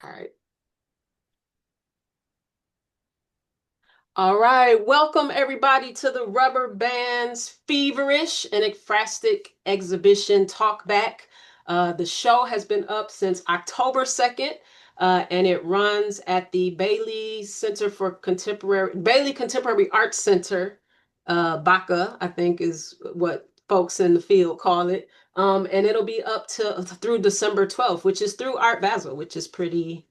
All right. All right. Welcome everybody to the Rubber Bands Feverish and Ekphrastic exhibition talkback. The show has been up since October 2nd, and it runs at the Bailey Contemporary Arts Center, BACA, I think is what folks in the field call it. And it'll be up to through December 12th, which is through Art Basel, which is pretty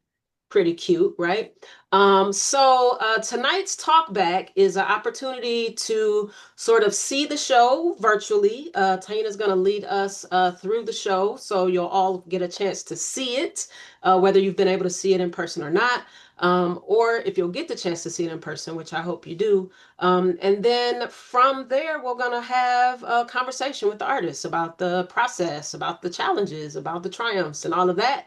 cute, right? Tonight's talk back is an opportunity to sort of see the show virtually. Tana's going to lead us through the show, so you'll all get a chance to see it, whether you've been able to see it in person or not. Or if you'll get the chance to see it in person, which I hope you do. And then from there, we're going to have a conversation with the artists about the process, about the challenges, about the triumphs, and all of that,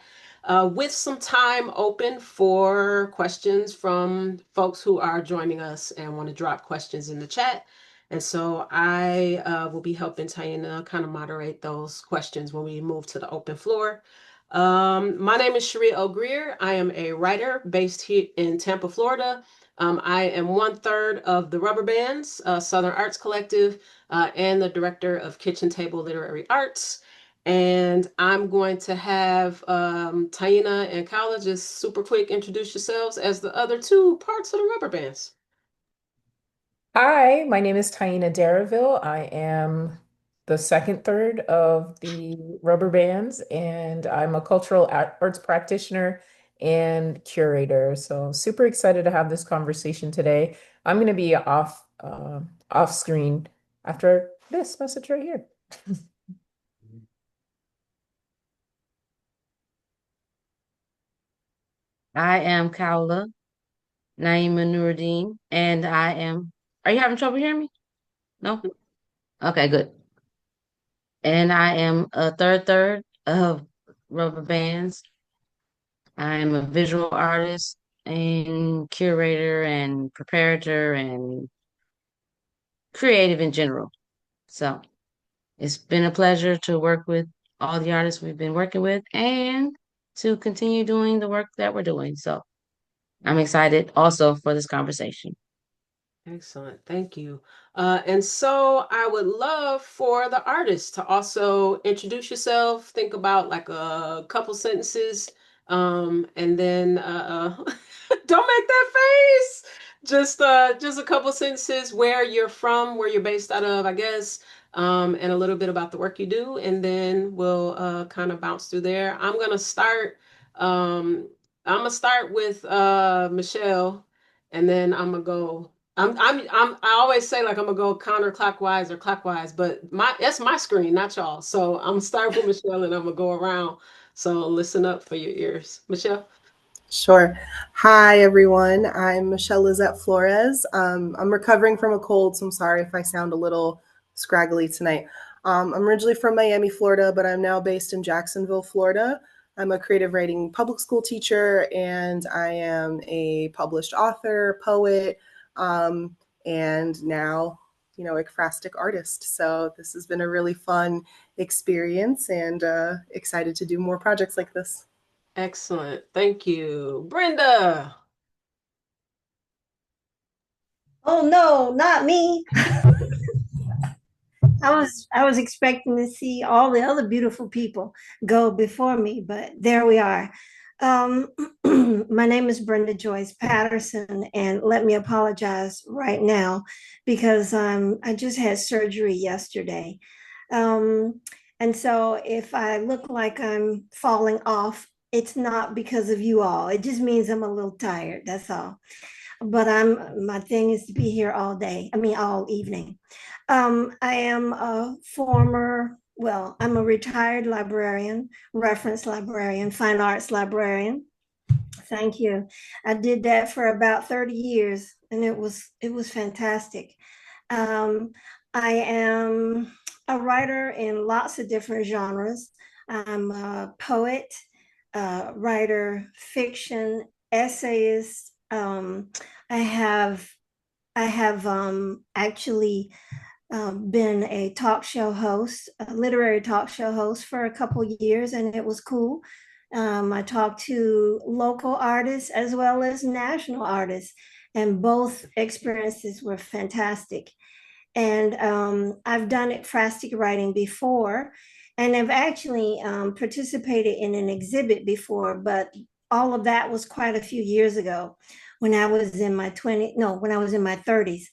with some time open for questions from folks who are joining us and want to drop questions in the chat. And so I will be helping Taina kind of moderate those questions when we move to the open floor. My name is Sheree Greer. I am a writer based here in Tampa, Florida. I am 1/3 of the Rubber Bands, Southern Arts Collective, and the director of Kitchen Table Literary Arts. And I'm going to have Taina and Khaulah just super quick introduce yourselves as the other two parts of the Rubber Bands. Hi, my name is Taina Darraville. I am the second third of the Rubber Bands, and I'm a cultural arts practitioner and curator. So I'm super excited to have this conversation today. I'm going to be off screen after this message right here. I am Khaulah, Naima Nuruddin, and I am. Are you having trouble hearing me? No? Okay, good. And I am a third of Rubber Bands. I am a visual artist and curator and preparator and creative in general. So it's been a pleasure to work with all the artists we've been working with and to continue doing the work that we're doing. So I'm excited also for this conversation. Excellent. Thank you. And so I would love for the artist to also introduce yourself, think about like a couple sentences, and then don't make that face. Just a couple sentences where you're from, where you're based out of, I guess, and a little bit about the work you do, and then we'll kind of bounce through there. Um, I'm gonna start with Michelle, and then I'm gonna go. I always say like I'm gonna go counterclockwise or clockwise, but that's my screen, not y'all. So I'm gonna start with Michelle and I'm gonna go around. So listen up for your ears. Michelle. Sure. Hi, everyone. I'm Michelle Lizet Flores. I'm recovering from a cold, so I'm sorry if I sound a little scraggly tonight. I'm originally from Miami, Florida, but I'm now based in Jacksonville, Florida. I'm a creative writing public school teacher, and I am a published author, poet, and now, ekphrastic artist. So this has been a really fun experience, and excited to do more projects like this. Excellent. Thank you. Brenda. Oh no, not me. I was expecting to see all the other beautiful people go before me, but there we are. Um, my name is Brenda Joyce Patterson, and let me apologize right now because I just had surgery yesterday. Um, and so if I look like I'm falling off, it's not because of you all. It just means I'm a little tired. That's all. But my thing is to be here all day. I mean, all evening. I am a I'm a retired librarian, reference librarian, fine arts librarian. Thank you. I did that for about 30 years and it was fantastic. Um, I am a writer in lots of different genres. I'm a poet, writer, fiction, essayist. I have I have actually been a talk show host, a literary talk show host for a couple years, and it was cool. I talked to local artists as well as national artists, and both experiences were fantastic. And I've done ekphrastic writing before, and I've actually participated in an exhibit before, but all of that was quite a few years ago when I was in my 20s, no, when I was in my 30s.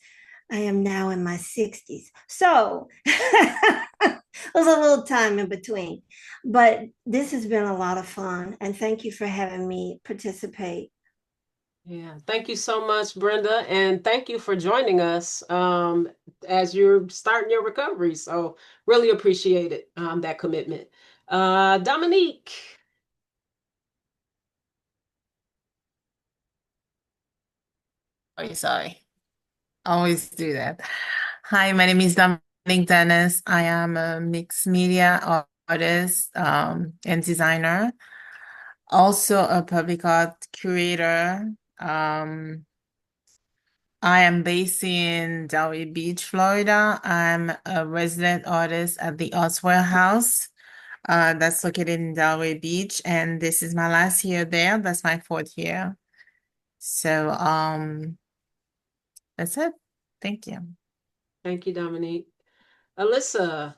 I am now in my 60s. So there's a little time in between. But this has been a lot of fun. And thank you for having me participate. Yeah, thank you so much, Brenda, and thank you for joining us as you're starting your recovery. So really appreciate it, that commitment. Dominique. Oh, sorry. I always do that. Hi, my name is Dominique Denis. I am a mixed media artist and designer, also a public art curator. I am based in Delray Beach, Florida. I'm a resident artist at the Arts Warehouse. That's located in Delray Beach, and this is my last year there. That's my 4th year. So, that's it. Thank you. Thank you, Dominique. Alyssa.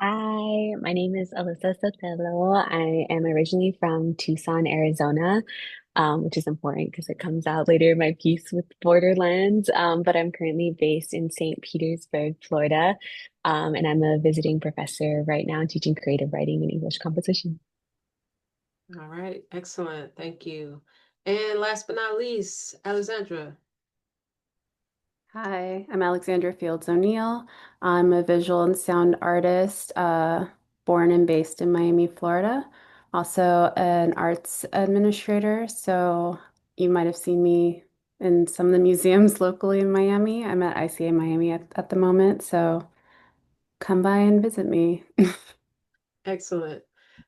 Hi, my name is Alyssa Sotelo. I am originally from Tucson, Arizona, which is important because it comes out later in my piece with Borderlands. But I'm currently based in St. Petersburg, Florida, and I'm a visiting professor right now teaching creative writing and English composition. All right, excellent. Thank you. And last but not least, Alexandra. Hi, I'm Alexandra Fields O'Neill. I'm a visual and sound artist, born and based in Miami, Florida. Also an arts administrator, so you might have seen me in some of the museums locally in Miami. I'm at ICA Miami at the moment, so come by and visit me. Excellent.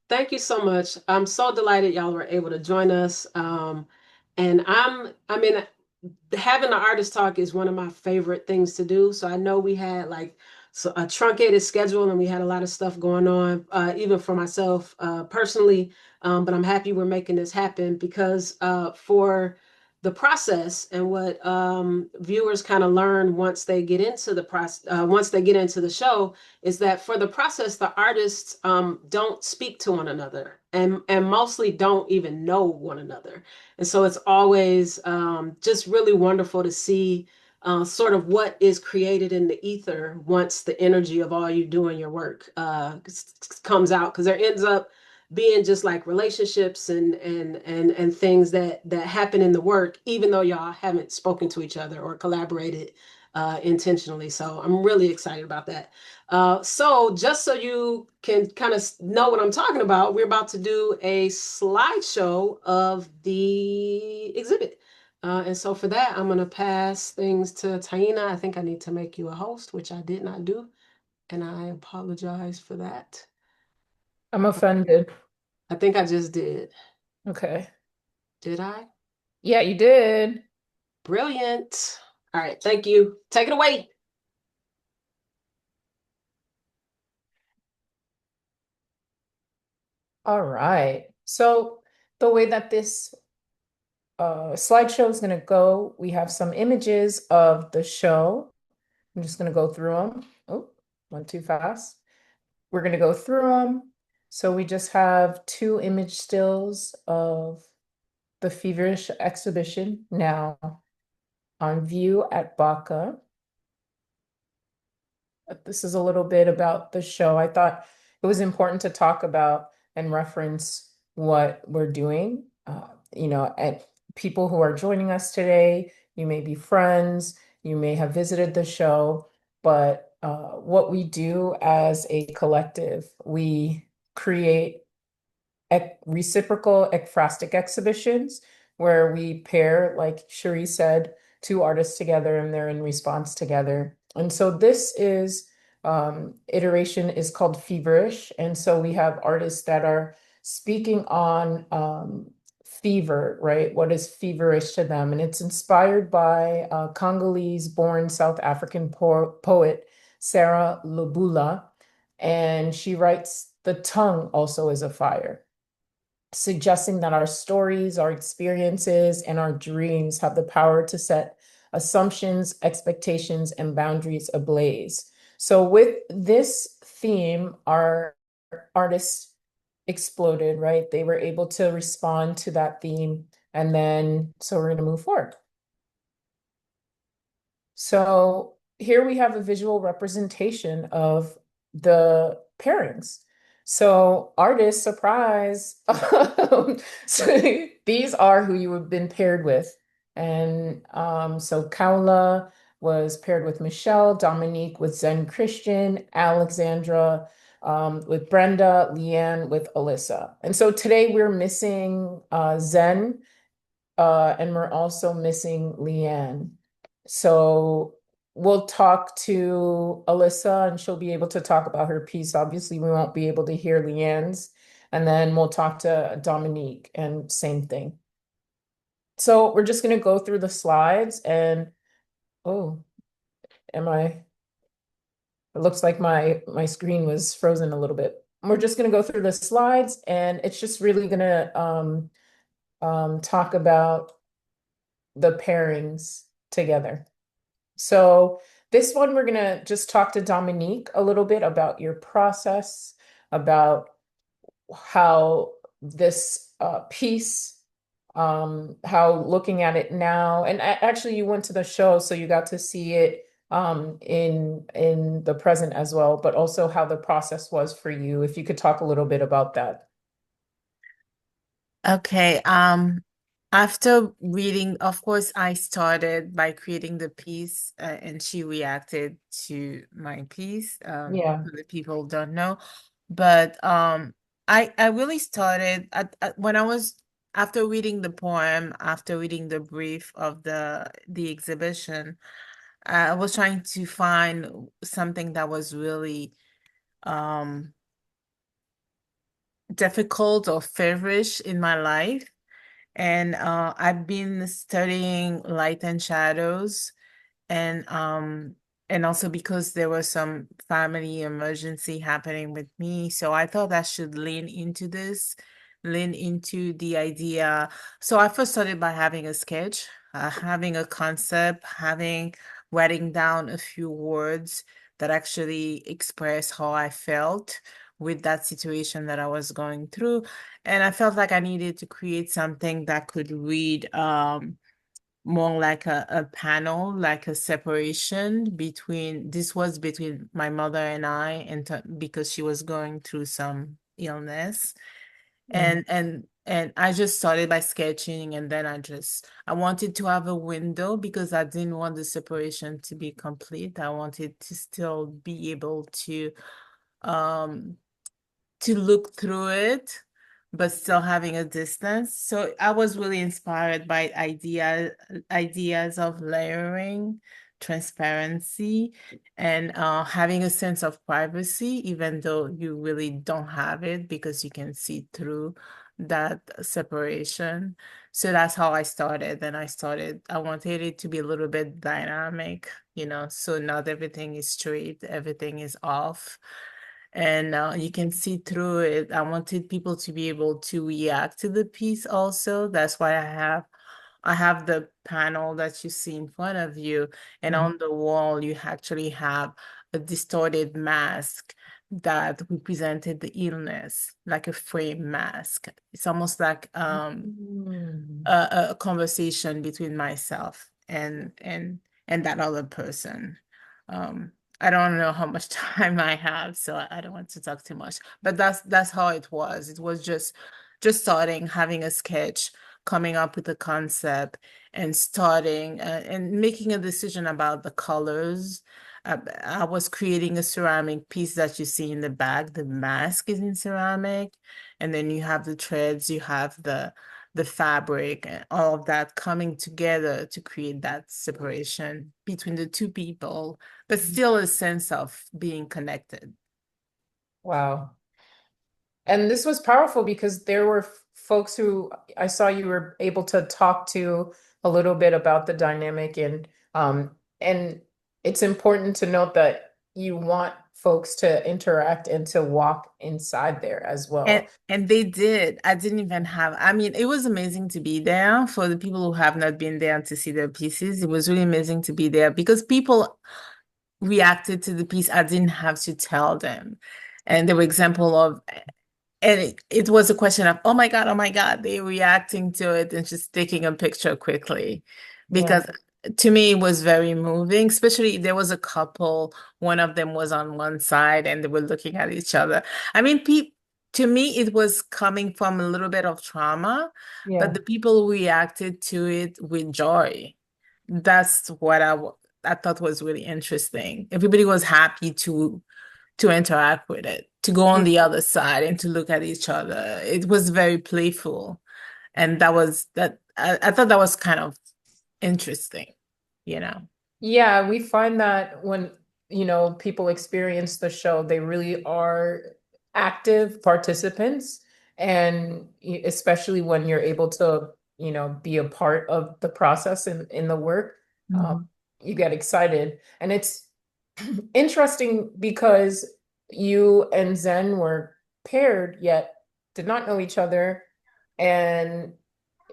Thank you so much. I'm so delighted y'all were able to join us. And I mean, having the artist talk is one of my favorite things to do. So I know we had like a truncated schedule and we had a lot of stuff going on, even for myself personally. But I'm happy we're making this happen because for the process and what viewers kind of learn once they get into the process, once they get into the show, is that for the process, the artists don't speak to one another and mostly don't even know one another. And so it's always just really wonderful to see sort of what is created in the ether once the energy of all you do in your work comes out, because there ends up being just like relationships and things that happen in the work, even though y'all haven't spoken to each other or collaborated intentionally. So I'm really excited about that. So just so you can kind of know what I'm talking about, we're about to do a slideshow of the exhibit. And so for that, I'm going to pass things to Taina. I think I need to make you a host, which I did not do. And I apologize for that. I'm offended. I think I just did. Okay. Did I? Yeah, you did. Brilliant. All right. Thank you. Take it away. All right. So the way that this slideshow is going to go, we have some images of the show. I'm just going to go through them. Oh, went too fast. We're going to go through them. So we just have 2 image stills of the Feverish exhibition now on view at Baca. This is a little bit about the show. I thought it was important to talk about and reference what we're doing. And people who are joining us today, you may be friends, you may have visited the show, but what we do as a collective, we create reciprocal ekphrastic exhibitions where we pair, like Sheree said, 2 artists together and they're in response together. And so this is iteration is called Feverish. And so we have artists that are speaking on fever, right? What is feverish to them? And it's inspired by Congolese-born South African poet Sarah Lubula. And she writes the tongue also is a fire, suggesting that our stories, our experiences, and our dreams have the power to set assumptions, expectations, and boundaries ablaze. So with this theme, our artists exploded, right? They were able to respond to that theme. And then, so we're going to move forward. So here we have a visual representation of the pairings. So artist, surprise. So these are who you have been paired with. And so Khaulah was paired with Michelle, Dominique with ZenChristian, Alexandra with Brenda, LeeAnn with Alyssa. And so today we're missing Zen, and we're also missing LeeAnn. So we'll talk to Alyssa and she'll be able to talk about her piece. Obviously, we won't be able to hear LeeAnn's. And then we'll talk to Dominique and same thing. So we're just going to go through the slides and, oh, it looks like my screen was frozen a little bit. We're just going to go through the slides and it's just really going to talk about the pairings together. So this one, we're going to just talk to Dominique a little bit about your process, about how this piece, how looking at it now, and actually you went to the show, so you got to see it in the present as well, but also how the process was for you. If you could talk a little bit about that. Okay. After reading, of course, I started by creating the piece, and she reacted to my piece. Yeah. The people don't know, but I really started when I was after reading the poem, after reading the brief of the exhibition. I was trying to find something that was really difficult or feverish in my life. And I've been studying light and shadows, and also because there was some family emergency happening with me, so I thought I should lean into this, lean into the idea. So I first started by having a sketch, having a concept, writing down a few words that actually express how I felt with that situation that I was going through. And I felt like I needed to create something that could read more like a panel, like a separation between my mother and I, and because she was going through some illness. And I just started by sketching, and then I wanted to have a window because I didn't want the separation to be complete. I wanted to still be able um to look through it, but still having a distance. So I was really inspired by ideas of layering, transparency, and having a sense of privacy, even though you really don't have it because you can see through that separation. So that's how I started. And I wanted it to be a little bit dynamic, so not everything is straight, everything is off, and you can see through it. I wanted people to be able to react to the piece also. That's why I have the panel that you see in front of you, and on the wall you actually have a distorted mask that represented the illness, like a frame mask. It's almost like a conversation between myself and that other person. I don't know how much time I have, so I don't want to talk too much. But that's how it was. It was just starting, having a sketch, coming up with a concept, and starting and making a decision about the colors. I was creating a ceramic piece that you see in the back. The mask is in ceramic, and then you have the threads, you have the fabric, and all of that coming together to create that separation between the two people, but still a sense of being connected. Wow. And this was powerful because there were folks who I saw you were able to talk to a little bit about the dynamic, and it's important to note that you want folks to interact and to walk inside there as well. And they did. I didn't even have, I mean, it was amazing to be there for the people who have not been there to see their pieces. It was really amazing to be there because people reacted to the piece. I didn't have to tell them. And there were example of, and it was a question of, oh my God, they're reacting to it and just taking a picture quickly. Because to me, it was very moving, especially there was a couple, one of them was on one side and they were looking at each other. I mean, to me, it was coming from a little bit of trauma, but the people reacted to it with joy. That's what I thought was really interesting. Everybody was happy to interact with it, to go on the other side and to look at each other. It was very playful. And that was that I thought that was kind of interesting, you know. Yeah, we find that when, people experience the show, they really are active participants. And especially when you're able to, be a part of the process in the work, you get excited. And it's interesting because you and Zen were paired yet did not know each other. And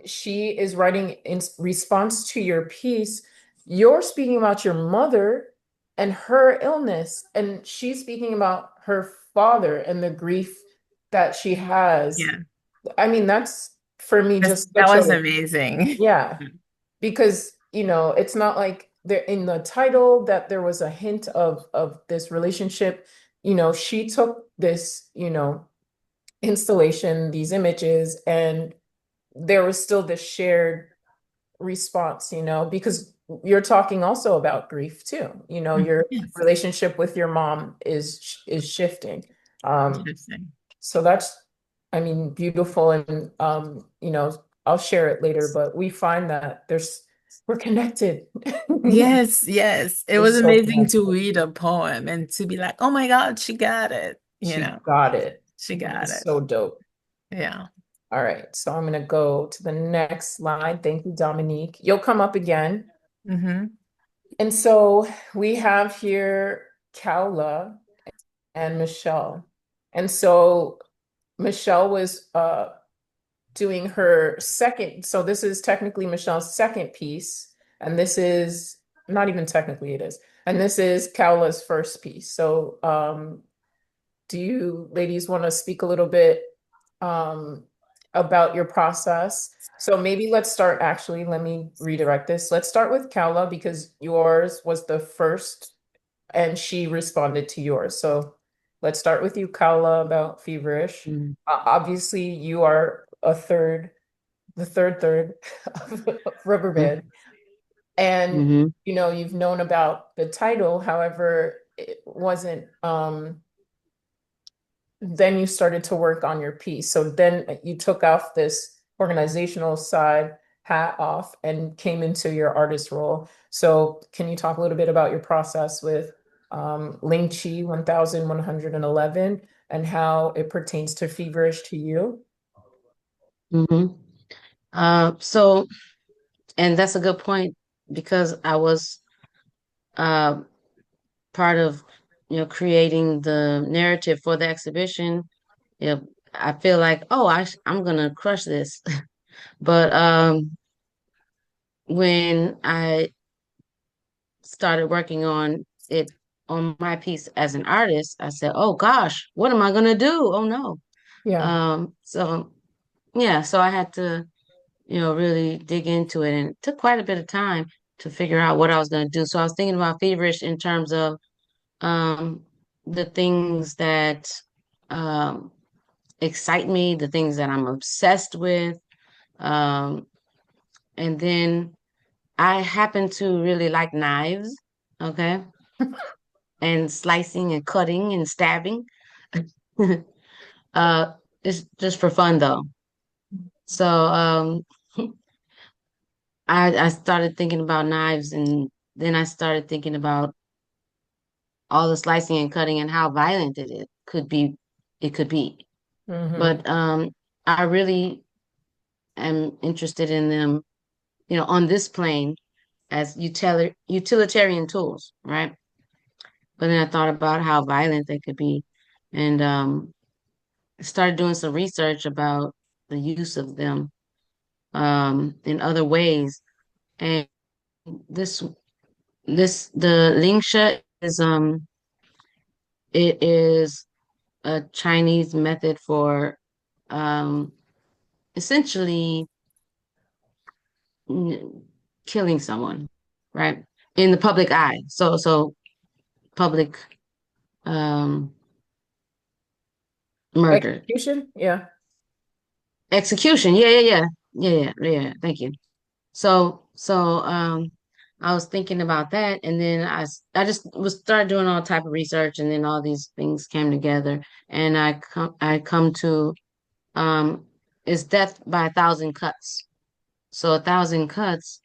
she is writing in response to your piece. You're speaking about your mother and her illness, and she's speaking about her father and the grief that she has. Yeah. I mean, that's for me just that was amazing. Yeah. Because, it's not like there in the title that there was a hint of this relationship. She took this, installation, these images, and there was still this shared response, because you're talking also about grief too. Your relationship with your mom is shifting. So that's, I mean, beautiful. And, I'll share it later, but we find that we're connected. Yes. It was amazing to read a poem and to be like, oh my God, she got it. She got it. She got it. So dope. Yeah. All right. So I'm going to go to the next slide. Thank you, Dominique. You'll come up again. And so we have here Khaulah and Michelle. And so Michelle was doing her second. So this is technically Michelle's second piece. And this is not even technically it is. And this is Khaulah's first piece. So do you ladies want to speak a little bit about your process? So maybe let's start, actually, let me redirect this. Let's start with Khaulah because yours was the first and she responded to yours. So let's start with you, Khaulah, about Feverish. Obviously, you are the third of Rubber Band. And, you've known about the title. However, it wasn't, then you started to work on your piece. So then you took off this organizational side hat off and came into your artist role. So can you talk a little bit about your process with Ling Chi 1111 and how it pertains to Feverish to you? So, and that's a good point because I was part of, creating the narrative for the exhibition. I feel like, I'm gonna crush this. But when I started working on it on my piece as an artist, I said, oh gosh, what am I gonna do? Oh no. So I had to, really dig into it, and it took quite a bit of time to figure out what I was gonna do. So I was thinking about Feverish in terms of the things that excite me, the things that I'm obsessed with. And then I happen to really like knives, okay? And slicing and cutting and stabbing. It's just for fun though. So I started thinking about knives, and then I started thinking about all the slicing and cutting and how violent it could be. It could be. But I really am interested in them, on this plane as utilitarian tools, right? but then I thought about how violent they could be, and started doing some research about the use of them in other ways. And this the Lingsha is it is a Chinese method for um essentially killing someone, right? In the public eye. So public um murder. Execution? Yeah. Execution. Yeah. Thank you. So I was thinking about that, and then I just was started doing all type of research, and then all these things came together, and I come to it's death by 1,000 cuts. So 1,000 cuts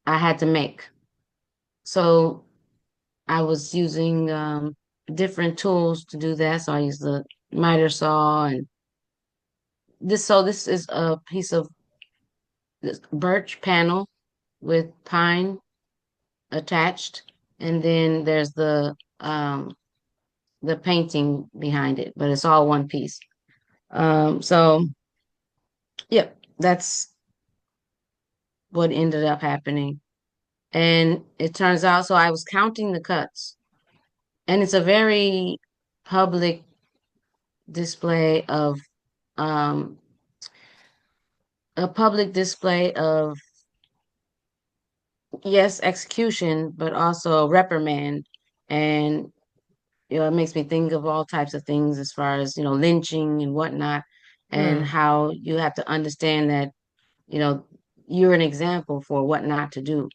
I had to make. So I was using different tools to do that. So I used the miter saw and this. So this is a piece of this birch panel with pine attached, and then there's the painting behind it, but it's all one piece. So yeah, that's what ended up happening. And it turns out, so I was counting the cuts, and it's a very public display of um a public display of yes, execution, but also reprimand. And it makes me think of all types of things as far as, lynching and whatnot, and Mm. how you have to understand that, you know, you're an example for what not to do.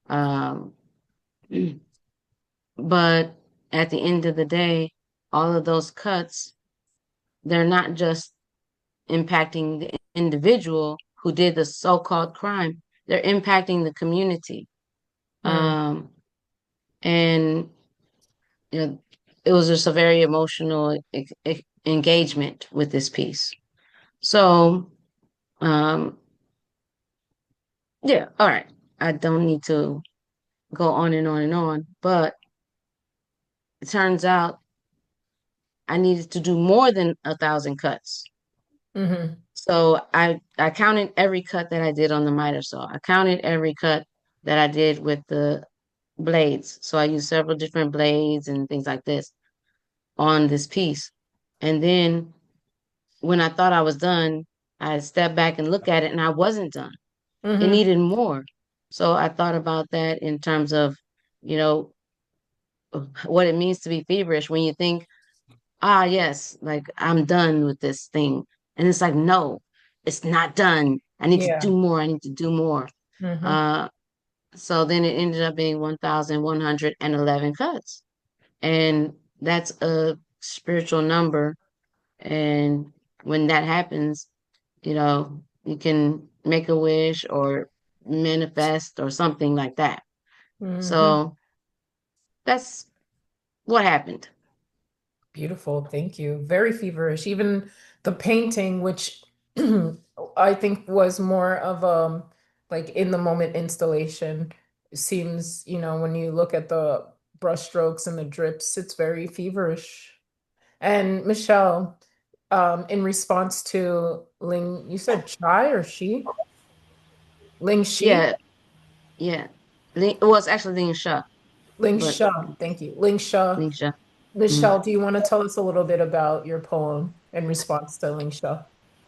Um, but at the end of the day, all of those cuts, they're not just impacting the individual who did the so-called crime, they're impacting the community. Mm. Um, and you know, it was just a very emotional engagement with this piece. So, yeah, all right. I don't need to go on and on and on, but it turns out I needed to do more than 1,000 cuts. Mm-hmm. So I counted every cut that I did on the miter saw. I counted every cut that I did with the blades. So I used several different blades and things like this on this piece. And then when I thought I was done, I stepped back and looked at it and I wasn't done. It Mm-hmm. needed more. So I thought about that in terms of, you know, what it means to be feverish when you think, yes, like I'm done with this thing. And it's like, no, it's not done. I need to Yeah. do more. I need to do more. Mm-hmm. Uh, so then it ended up being 1,111 cuts. And that's a spiritual number. And when that happens, you can make a wish or manifest or something like that. Mm-hmm. So that's what happened. Beautiful. Thank you. Very feverish. Even the painting, which I think was more of like in the moment installation, seems, when you look at the brushstrokes and the drips, it's very feverish. And Michelle, in response to Ling, you said chai or she? Ling Shi? Yeah, yeah. Well, it's actually Ling Sha, Ling but Sha. Thank you. Ling Sha. Ling Sha. Mhm. Michelle, do you want to tell us a little bit about your poem in response to Ling Sha?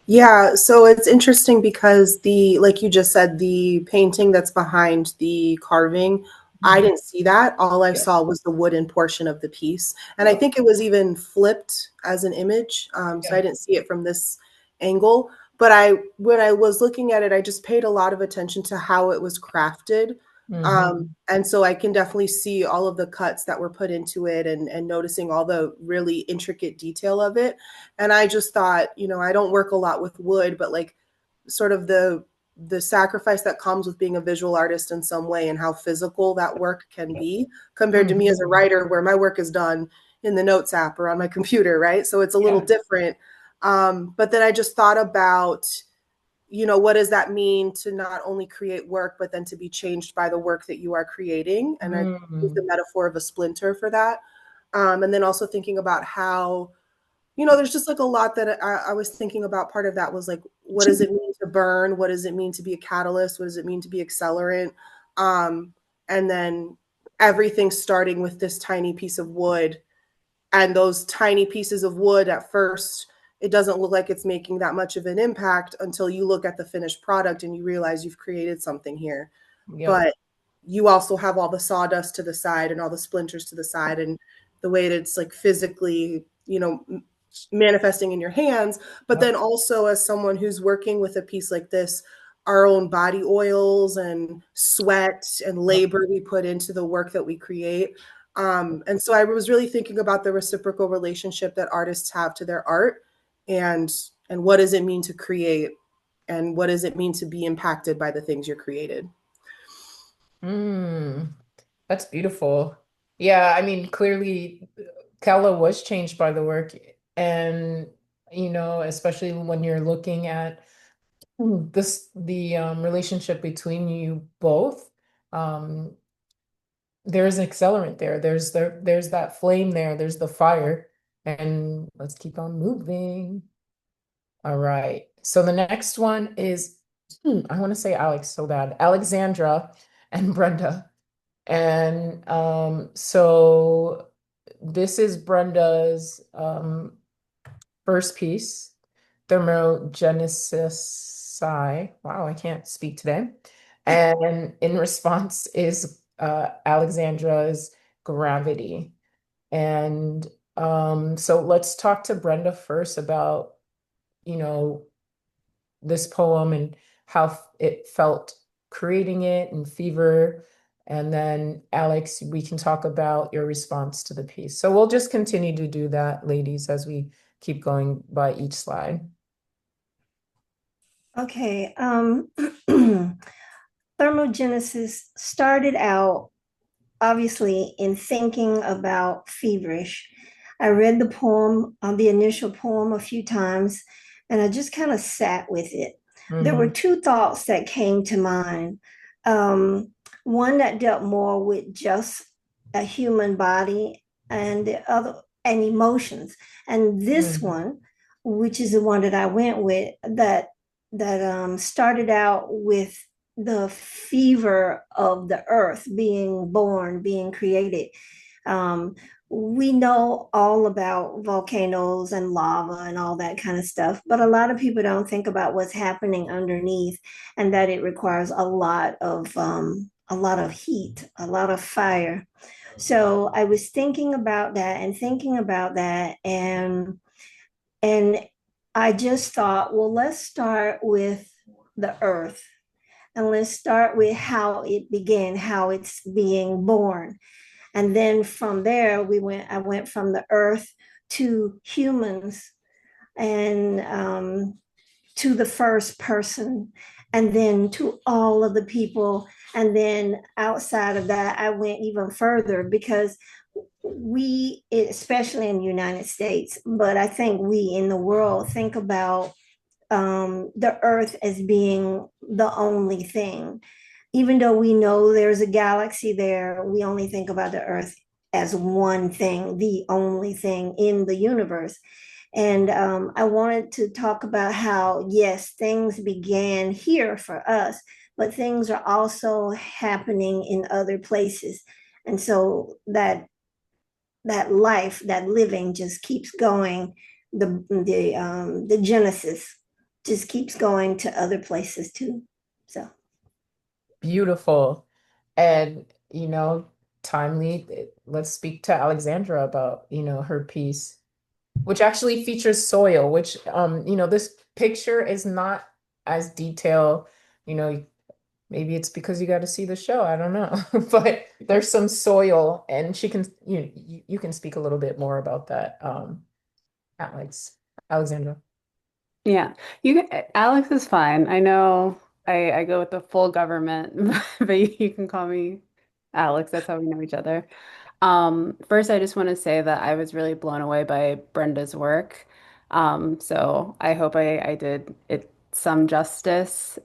Yeah, so it's interesting because like you just said, the painting that's behind the carving, I Mhm. didn't see that. All I Yeah. saw was the wooden portion of the piece. And I Yeah. think it was even flipped as an image. So I Yeah. didn't see it from this angle. But when I was looking at it, I just paid a lot of attention to how it was crafted. Hmm. And so I can definitely see all of the cuts that were put into it and noticing all the really intricate detail of it. And I just thought, I don't work a lot with wood, but like sort of the sacrifice that comes with being a visual artist in some way and how physical that work can be compared to me as Hmm. a writer where my work is done in the notes app or on my computer, right? So it's a little Yeah. different. But then I just thought about what does that mean to not only create work, but then to be changed by the work that you are creating? And I use the metaphor of a splinter for that. And then also thinking about how, there's just like a lot that I was thinking about. Part of that was like, what does it mean to burn? What does it mean to be a catalyst? What does it mean to be accelerant? And then everything starting with this tiny piece of wood, and those tiny pieces of wood at first, it doesn't look like it's making that much of an impact until you look at the finished product and you realize you've created something here. Yep. But you also have all the sawdust to the side and all the splinters to the side, and the way that it's like physically, manifesting in your hands. But then also, as someone who's working with a piece like this, our own body oils and sweat and labor we put into the work that we create. And so I was really thinking about the reciprocal relationship that artists have to their art, and what does it mean to create, and what does it mean to be impacted by the things you're created. That's beautiful. Yeah, I mean, clearly Khaulah was changed by the work, and especially when you're looking at the relationship between you both. There's an accelerant there. There's that flame there. There's the fire. And let's keep on moving. All right. So the next one is, I want to say Alex so bad. Alexandra and Brenda. And so this is Brenda's first piece, Thermogenesis. Wow, I can't speak today. And in response is Alexandra's gravity. And so let's talk to Brenda first about, this poem and how it felt creating it and fever. And then Alex, we can talk about your response to the piece. So we'll just continue to do that, ladies, as we keep going by each slide. Okay. Thermogenesis started out obviously in thinking about feverish. I read the poem, the initial poem a few times, and I just kind of sat with it. There were two thoughts that came to mind. One that dealt more with just a human body, and the other, and emotions. And this one, which is the one that I went with, that started out with the fever of the earth being born, being created. We know all about volcanoes and lava and all that kind of stuff, but a lot of people don't think about what's happening underneath, and that it requires a lot of heat, a lot of fire. So I was thinking about that and thinking about that, and I just thought, well, let's start with the earth, and let's start with how it began, how it's being born. And then from there, I went from the earth to humans, and to the first person, and then to all of the people. And then outside of that, I went even further, because we, especially in the United States, but I think we in the world think about the earth as being the only thing. Even though we know there's a galaxy there, we only think about the earth as one thing, the only thing in the universe. And I wanted to talk about how, yes, things began here for us, but things are also happening in other places. And so that life, that living just keeps going. The genesis just keeps going to other places too. So Beautiful. And, timely, let's speak to Alexandra about, her piece, which actually features soil, which, this picture is not as detailed, maybe it's because you got to see the show. I don't know, but there's some soil, and you can speak a little bit more about that, Alexandra. Yeah, Alex is fine. I know I go with the full government, but you can call me Alex. That's how we know each other. First, I just want to say that I was really blown away by Brenda's work. So I hope I did it some justice.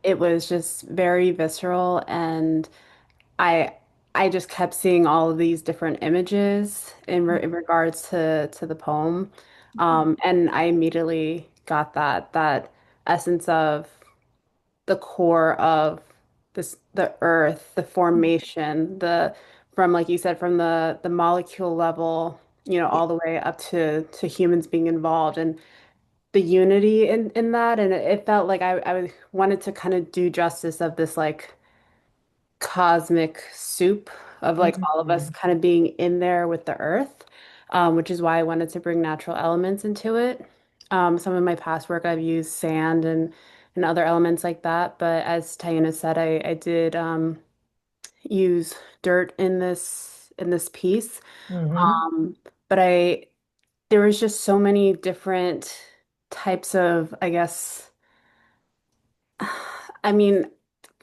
It was just very visceral, and I I just kept seeing all of these different images in regards to the poem. And I immediately got that essence of the core of the earth, the formation, the from like you said, from the molecule level, all the way up to humans being involved and the unity in that. And it felt like I wanted to kind of do justice of this like cosmic soup of like all of us Mhm. kind of being in there with the earth, which is why I wanted to bring natural elements into it. Some of my past work I've used sand and other elements like that, but as Tayana said, I did use dirt in this piece. Mhm. Um, but there was just so many different types of, I guess, I mean,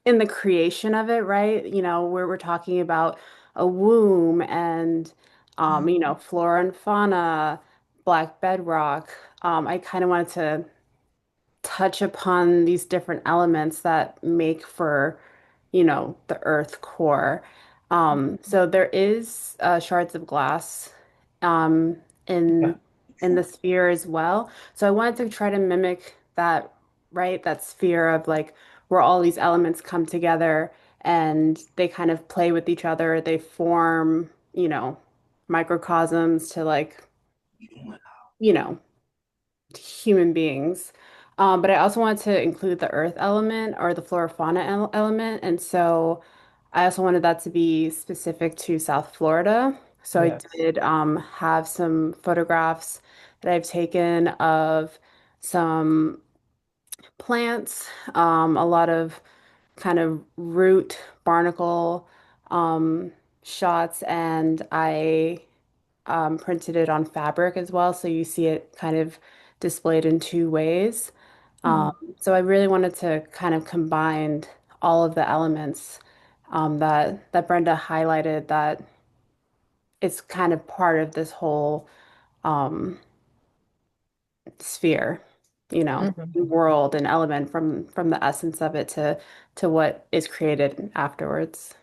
in the creation of it, right? Where we're talking about a womb and flora and fauna, black bedrock. I kind of wanted to touch upon these different elements that make for, the earth core. So there is shards of glass um, in Yeah. in the sphere as well. So I wanted to try to mimic that, right? That sphere of like where all these elements come together and they kind of play with each other. They form, microcosms to like, you know, human beings. But I also wanted to include the earth element or the flora fauna element. And so I also wanted that to be specific to South Florida. So I Yes. did have some photographs that I've taken of some plants, a lot of kind of root barnacle um, shots, and I printed it on fabric as well. So you see it kind of displayed in two ways. Um, Mm. so I really wanted to kind of combine all of the elements that Brenda highlighted that it's kind of part of this whole um, sphere, Mhm. world and element from the essence of it to what is created afterwards.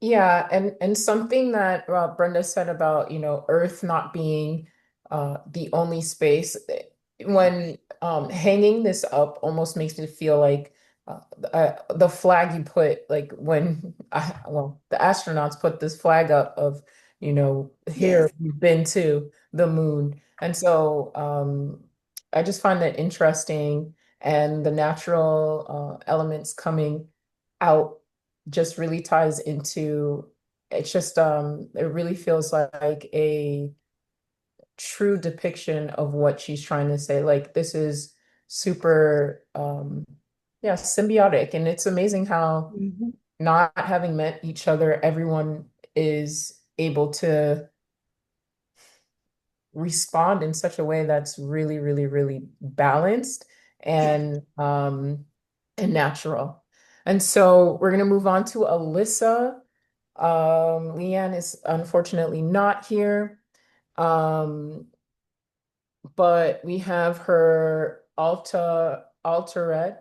Yeah, and something that Brenda said about, Earth not being the only space, when hanging this up almost makes me feel like the flag you put, like when well, the astronauts put this flag up of, here Yes. we've been to the moon. And so I just find that interesting, and the natural elements coming out just really ties into, it's just it really feels like a true depiction of what she's trying to say. Like, this is super yeah, symbiotic, and it's amazing how, Mhm. not having met each other, everyone is able to respond in such a way that's really, really, really balanced and natural. And so we're going to move on to Alyssa. LeeAnn is unfortunately not here. Um, but we have her Altaret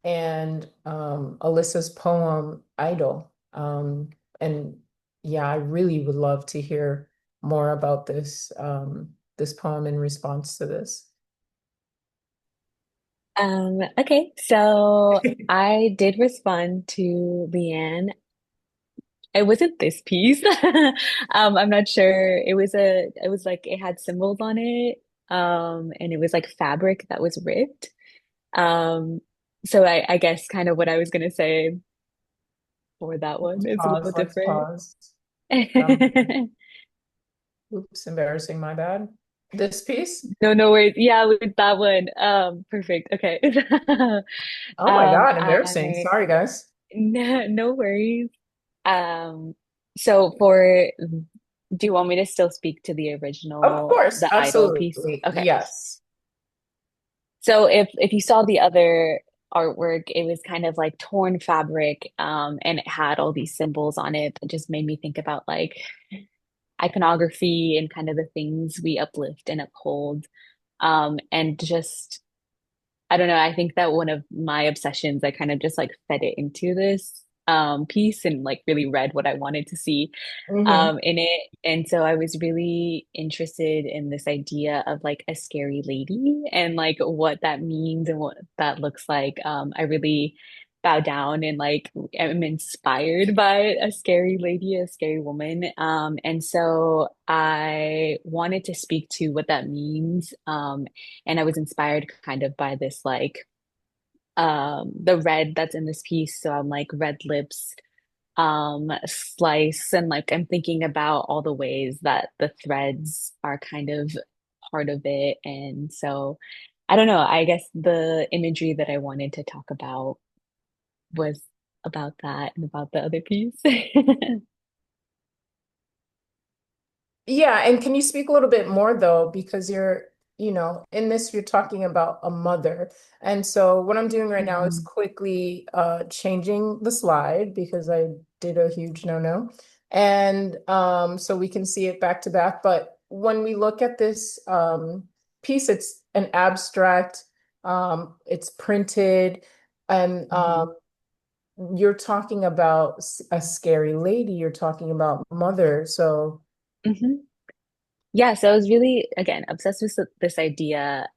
and Alyssa's poem Idol. And yeah, I really would love to hear more about this poem in response to this. Okay, so I did respond to Leanne. It wasn't this piece. I'm not sure. It was like it had symbols on it. And it was like fabric that was ripped. Um, so I guess kind of what I was gonna say for that one is a little Let's different. pause. Oops, embarrassing, my bad. This piece? No, no worries. Yeah, with that one. Perfect. Okay. Oh my God, embarrassing. I Sorry, guys. no worries. Um, so for do you want me to still speak to the Of original, course, the idol piece? absolutely. Okay. Yes. So if you saw the other artwork, it was kind of like torn fabric, and it had all these symbols on it that just made me think about like iconography and kind of the things we uplift and uphold. And just I don't know, I think that one of my obsessions, I kind of just like fed it into this piece and like really read what I wanted to see Hmm. in it. And so I was really interested in this idea of like a scary lady and like what that means and what that looks like. I really bow down and like am inspired by a scary lady, a scary woman. And so I wanted to speak to what that means. And I was inspired kind of by this like the red that's in this piece. So I'm like red lips slice and like I'm thinking about all the ways that the threads are kind of part of it. And so I don't know, I guess the imagery that I wanted to talk about was about that and about the other piece. Yeah, and can you speak a little bit more though, because you're, in this you're talking about a mother. And so what I'm doing right now is Mhm. quickly changing the slide because I did a huge no-no. And so we can see it back to back. But when we look at this piece, it's an abstract, it's printed, and Mhm. you're talking about a scary lady, you're talking about mother. So Mhm. Yeah, so I was really, again, obsessed with this idea,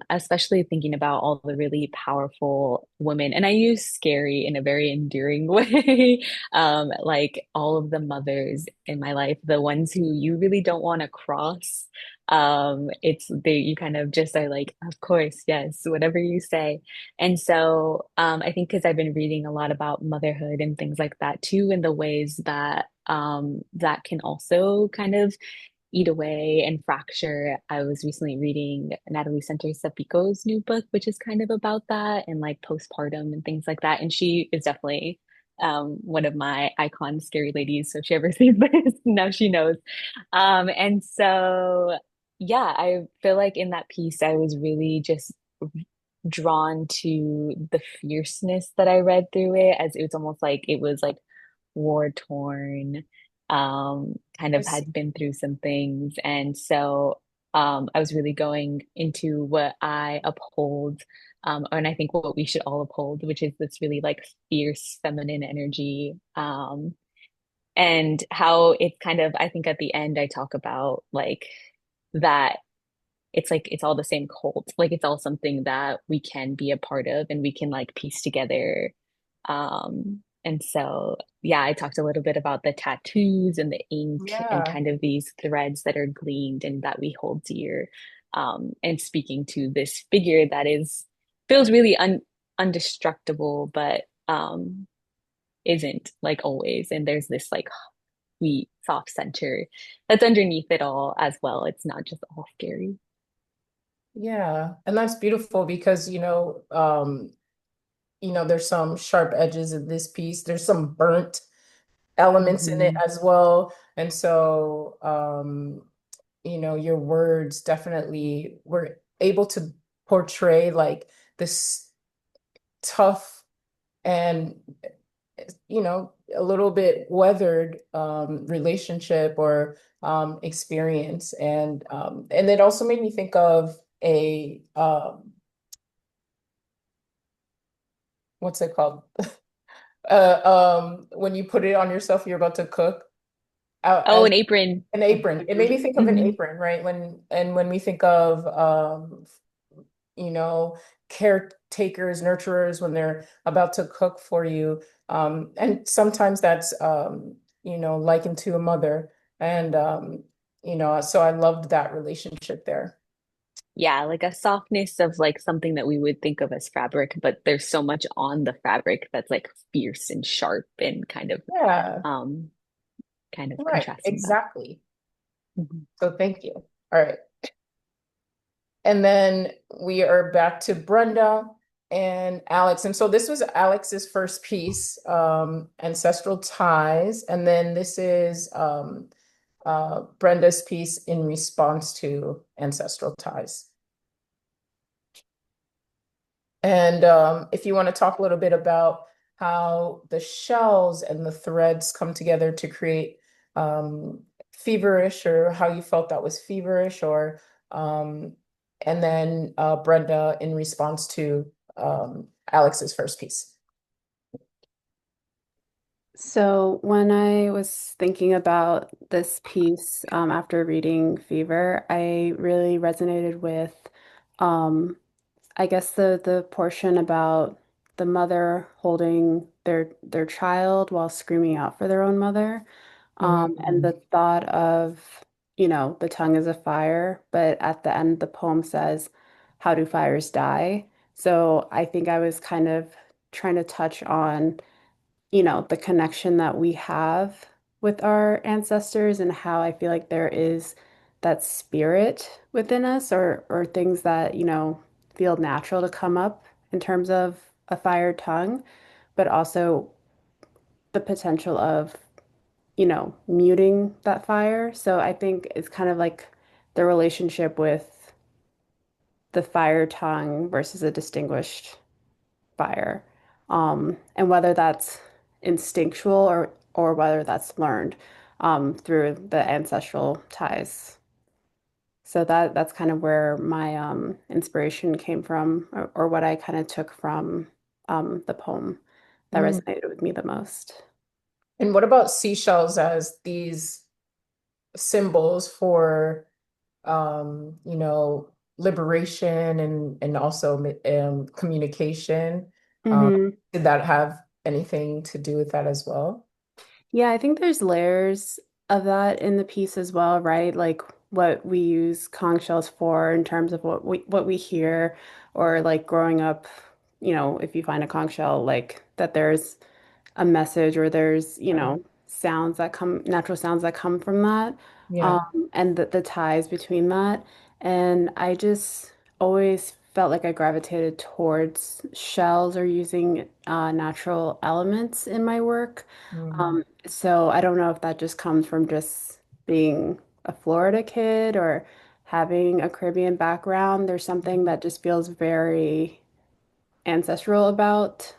especially thinking about all the really powerful women. And I use scary in a very endearing way. Like all of the mothers in my life, the ones who you really don't want to cross. You kind of just are like, of course, yes, whatever you say. And so I think because I've been reading a lot about motherhood and things like that too, and the ways that that can also kind of eat away and fracture. I was recently reading Natalie Sapico's new book, which is kind of about that and like postpartum and things like that. And she is definitely one of my icon scary ladies. So if she ever sees this, now she knows. And so, yeah, I feel like in that piece, I was really just drawn to the fierceness that I read through it, as it was almost like it was like war torn, kind I of see. had been through some things. And so I was really going into what I uphold, and I think what we should all uphold, which is this really like fierce feminine energy. And how it's kind of, I think at the end, I talk about like that it's like it's all the same cult. Like it's all something that we can be a part of and we can like piece together. And so yeah, I talked a little bit about the tattoos and the ink and Yeah. kind of these threads that are gleaned and that we hold dear. And speaking to this figure that is feels really undestructible, but isn't like always. And there's this like sweet, soft center that's underneath it all as well. It's not just all scary. Yeah, and that's beautiful because there's some sharp edges in this piece. There's some burnt elements in it Mhm. as well. And so your words definitely were able to portray like this tough and a little bit weathered relationship or experience. And it also made me think of a what's it called? When you put it on yourself, you're about to cook Oh, as an apron. an apron. It made me think of an Mhm. apron, right? When we think of you know, caretakers, nurturers when they're about to cook for you. And sometimes that's likened to a mother. And so I loved that relationship there. Yeah, like a softness of like something that we would think of as fabric, but there's so much on the fabric that's like fierce and sharp and Yeah, um kind of right, contrasting that. exactly. Mhm. So thank you. All right. And then we are back to Brenda and Alex. And so this was Alex's first piece, Ancestral Ties. And then this is Brenda's piece in response to Ancestral Ties. And if you want to talk a little bit about how the shells and the threads come together to create feverish, or how you felt that was feverish, or and then Brenda in response to Alex's first piece. So when I was thinking about this piece after reading Fever, I really resonated with, I guess the portion about the mother holding their child while screaming out for their own mother, and the thought of, the tongue is a fire, but at the end the poem says, "How do fires die?" So I think I was kind of trying to touch on the connection that we have with our ancestors and how I feel like there is that spirit within us or things that, feel natural to come up in terms of a fire tongue, but also the potential of, muting that fire. So I think it's kind of like the relationship with the fire tongue versus a distinguished fire, and whether that's instinctual or whether that's learned through the ancestral ties. So that's kind of where my inspiration came from, or what I kind of took from the poem that Mm. resonated with me the most. And what about seashells as these symbols for, liberation and also communication? Hmm. Did that have anything to do with that as well? Yeah, I think there's layers of that in the piece as well, right? Like what we use conch shells for in terms of what we hear, or like growing up, if you find a conch shell, like that there's a message, or there's, natural sounds that come from that, Yeah. and the ties between that. And I just always felt like I gravitated towards shells or using natural elements in my work. Mhm. So I don't know if that just comes from just being a Florida kid or having a Caribbean background. There's something that just feels very ancestral about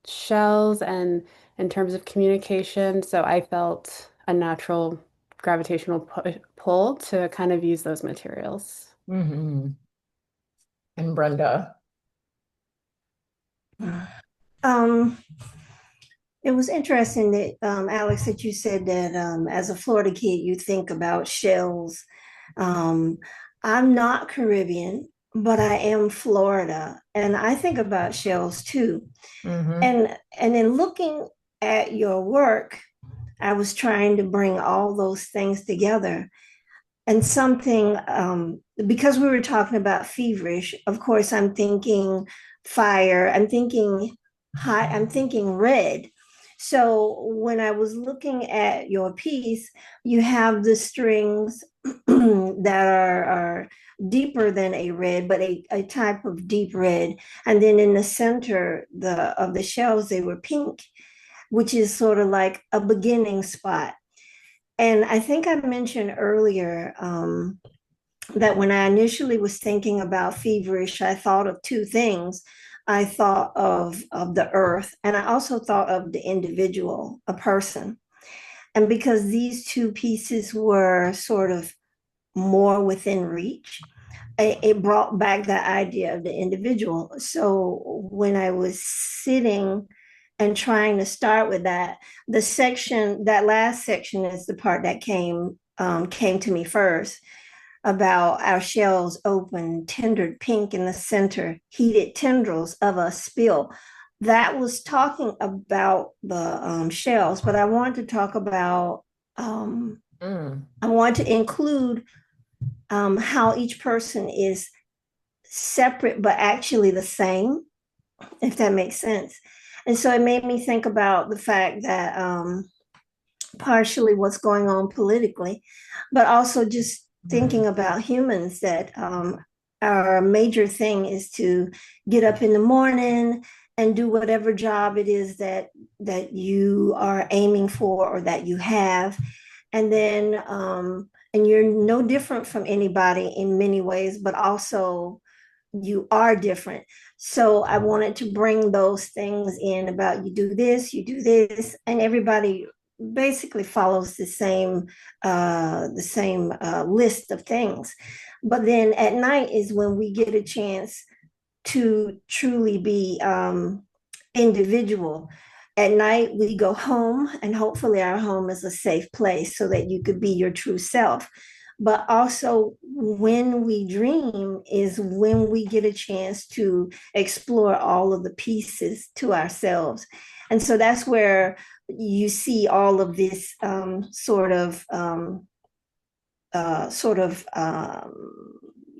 shells and in terms of communication. So I felt a natural gravitational pull to kind of use those materials. Mhm. And Brenda. Um, it was interesting that Alex, that you said that as a Florida kid, you think about shells. Um, I'm not Caribbean, but I am Florida, and I think about shells too. Mhm. And in looking at your work, I was trying to bring all those things together. And something, because we were talking about feverish, of course, I'm thinking fire, I'm thinking hot, I'm thinking red. So when I was looking at your piece, you have the strings that are deeper than a red, but a type of deep red. And then in the center of the shells, they were pink, which is sort of like a beginning spot. And I think I mentioned earlier that when I initially was thinking about feverish, I thought of two things. I thought of the earth, and I also thought of the individual, a person. And because these two pieces were sort of more within reach, it brought back the idea of the individual. So when I was sitting and trying to start with that, that last section is the part that came to me first, about our shells open, tendered pink in the center, heated tendrils of a spill. That was talking about the shells, but I want to talk about, I want to include how each person is separate, but actually the same, if that makes sense. And so it made me think about the fact that partially what's going on politically, but also just thinking about humans, that our major thing is to get up in the morning and do whatever job it is that you are aiming for or that you have. And then and you're no different from anybody in many ways, but also you are different. So I wanted to bring those things in about you do this, and everybody basically follows the same list of things. But then at night is when we get a chance to truly be individual. At night, we go home, and hopefully, our home is a safe place so that you could be your true self. But also, when we dream, is when we get a chance to explore all of the pieces to ourselves. And so that's where you see all of this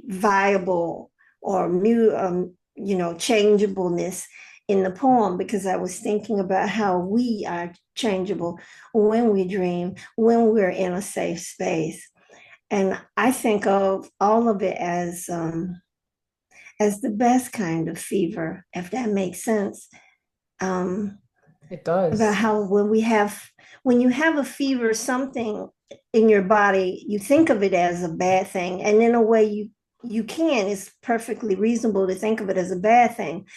viable or new, changeableness in the poem, because I was thinking about how we are changeable when we dream, when we're in a safe space. And I think of all of it as the best kind of fever, if that makes sense. It does. About how when you have a fever, something in your body, you think of it as a bad thing. And in a way it's perfectly reasonable to think of it as a bad thing.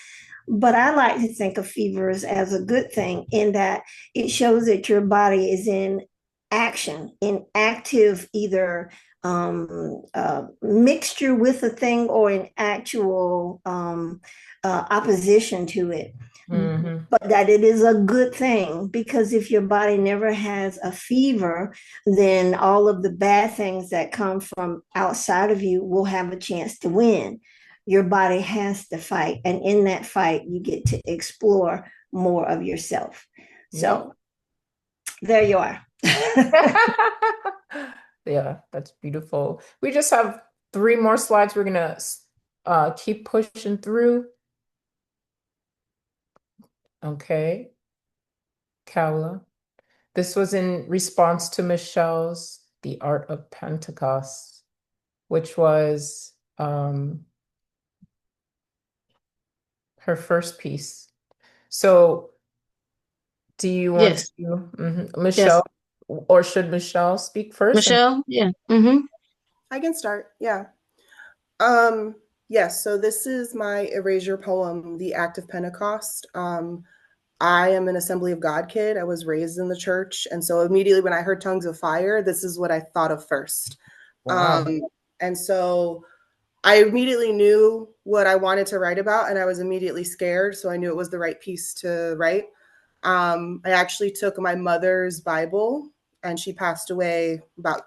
But I like to think of fevers as a good thing, in that it shows that your body is in action, in active, either mixture with a thing or in actual opposition to it. Mm-hmm. But that it is a good thing, because if your body never has a fever, then all of the bad things that come from outside of you will have a chance to win. Your body has to fight, and in that fight, you get to explore more of yourself. So there you are. Yeah, that's beautiful. We just have 3 more slides. We're gonna keep pushing through. Okay, Khaulah. This was in response to Michelle's The Art of Pentecost, which was her first piece. So do you want Yes. to, Michelle, or should Michelle speak first? Michelle? Yeah. I can start. Yeah. Yes. So this is my erasure poem, The Act of Pentecost. I am an Assembly of God kid. I was raised in the church. And so immediately when I heard tongues of fire, this is what I thought of first. Wow. And so I immediately knew what I wanted to write about, and I was immediately scared. So I knew it was the right piece to write. I actually took my mother's Bible, and she passed away about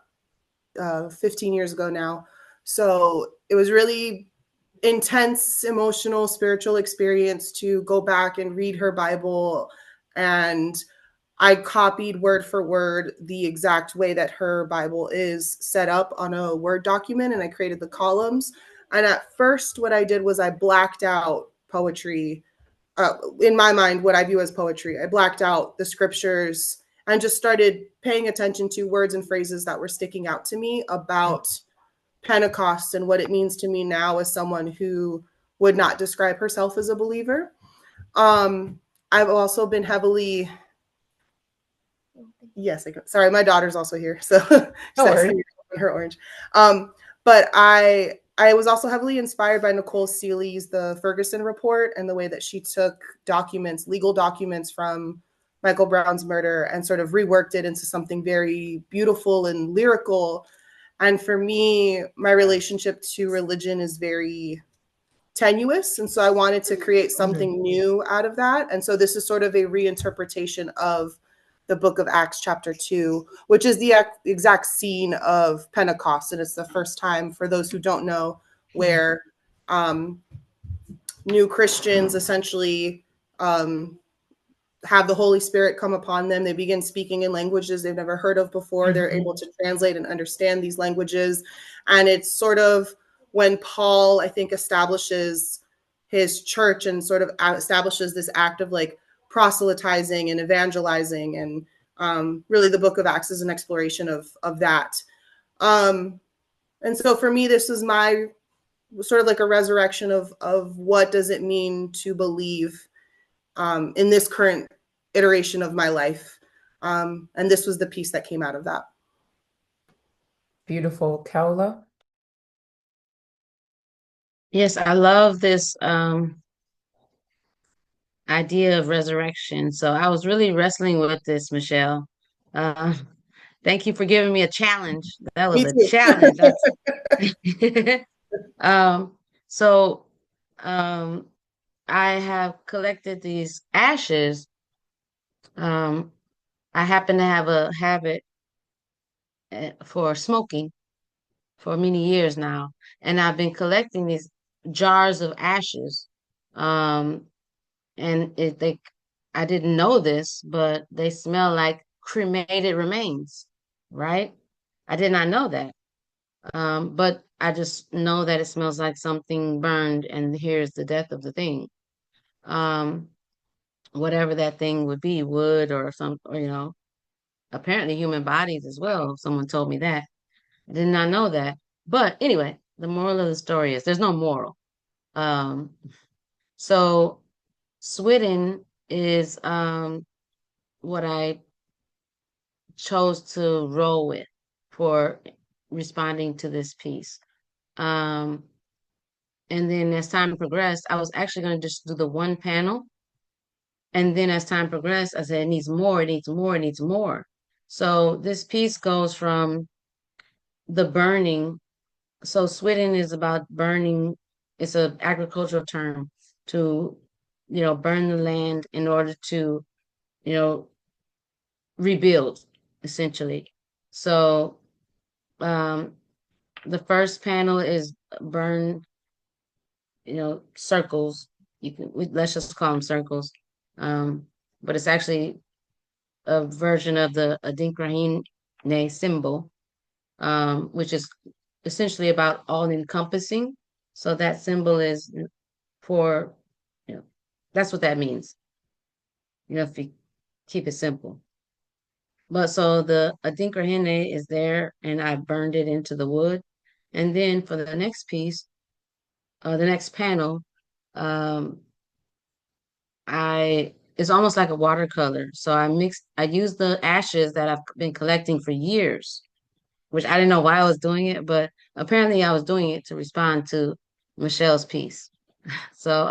15 years ago now. So it was really intense, emotional, spiritual experience to go back and read her Bible. And I copied word for word the exact way that her Bible is set up on a Word document, and I created the columns. And at first, what I did was I blacked out poetry. In my mind, what I view as poetry, I blacked out the scriptures and just started paying attention to words and phrases that were sticking out to me about Pentecost and what it means to me now as someone who would not describe herself as a believer. I've also been heavily, sorry, my daughter's also here, so her orange. But I was also heavily inspired by Nicole Seeley's The Ferguson Report and the way that she took documents, legal documents from Michael Brown's murder, and sort of reworked it into something very beautiful and lyrical. And for me, my relationship to religion is very tenuous. And so I wanted to create something new out of that. And so this is sort of a reinterpretation of the book of Acts chapter 2, which is the exact scene of Pentecost. And it's the first time, for those who don't know, where new Christians essentially have the Holy Spirit come upon them. They begin speaking in languages they've never heard of before. They're able to translate and understand these languages. And it's sort of when Paul, I think, establishes his church and sort of establishes this act of like proselytizing and evangelizing. And really the book of Acts is an exploration of that. And so for me, this is my sort of like a resurrection of what does it mean to believe in this current iteration of my life. And this was the piece that came out of that. Beautiful. Khaulah? Yes, I love this idea of resurrection. So I was really wrestling with this, Michelle. Uh, thank you for giving me a challenge. That was Me a too. challenge. Um, so um, I have collected these ashes. Um, I happen to have a habit for smoking for many years now, and I've been collecting these jars of ashes. Um, and I didn't know this, but they smell like cremated remains, right? I did not know that. But I just know that it smells like something burned, and here's the death of the thing. Um, Whatever that thing would be, wood or some, or, apparently human bodies as well. Someone told me that. I did not know that. But anyway, the moral of the story is there's no moral. Um, so Swidden is what I chose to roll with for responding to this piece. Um, and then as time progressed, I was actually going to just do the one panel. And then as time progressed, I said, it needs more, it needs more, it needs more. So this piece goes from the burning. So Swidden is about burning. It's an agricultural term to, burn the land in order to, you know, rebuild essentially. So um, the first panel is burn, circles. Let's just call them circles. But it's actually a version of the Adinkra symbol, which is essentially about all encompassing. So that symbol is for, you know, that's what that means, if you keep it simple. But so the Adinkra is there, and I burned it into the wood. And then for the next piece, the next panel, um, it's almost like a watercolor. So I used the ashes that I've been collecting for years, which I didn't know why I was doing it, but apparently I was doing it to respond to Michelle's piece. So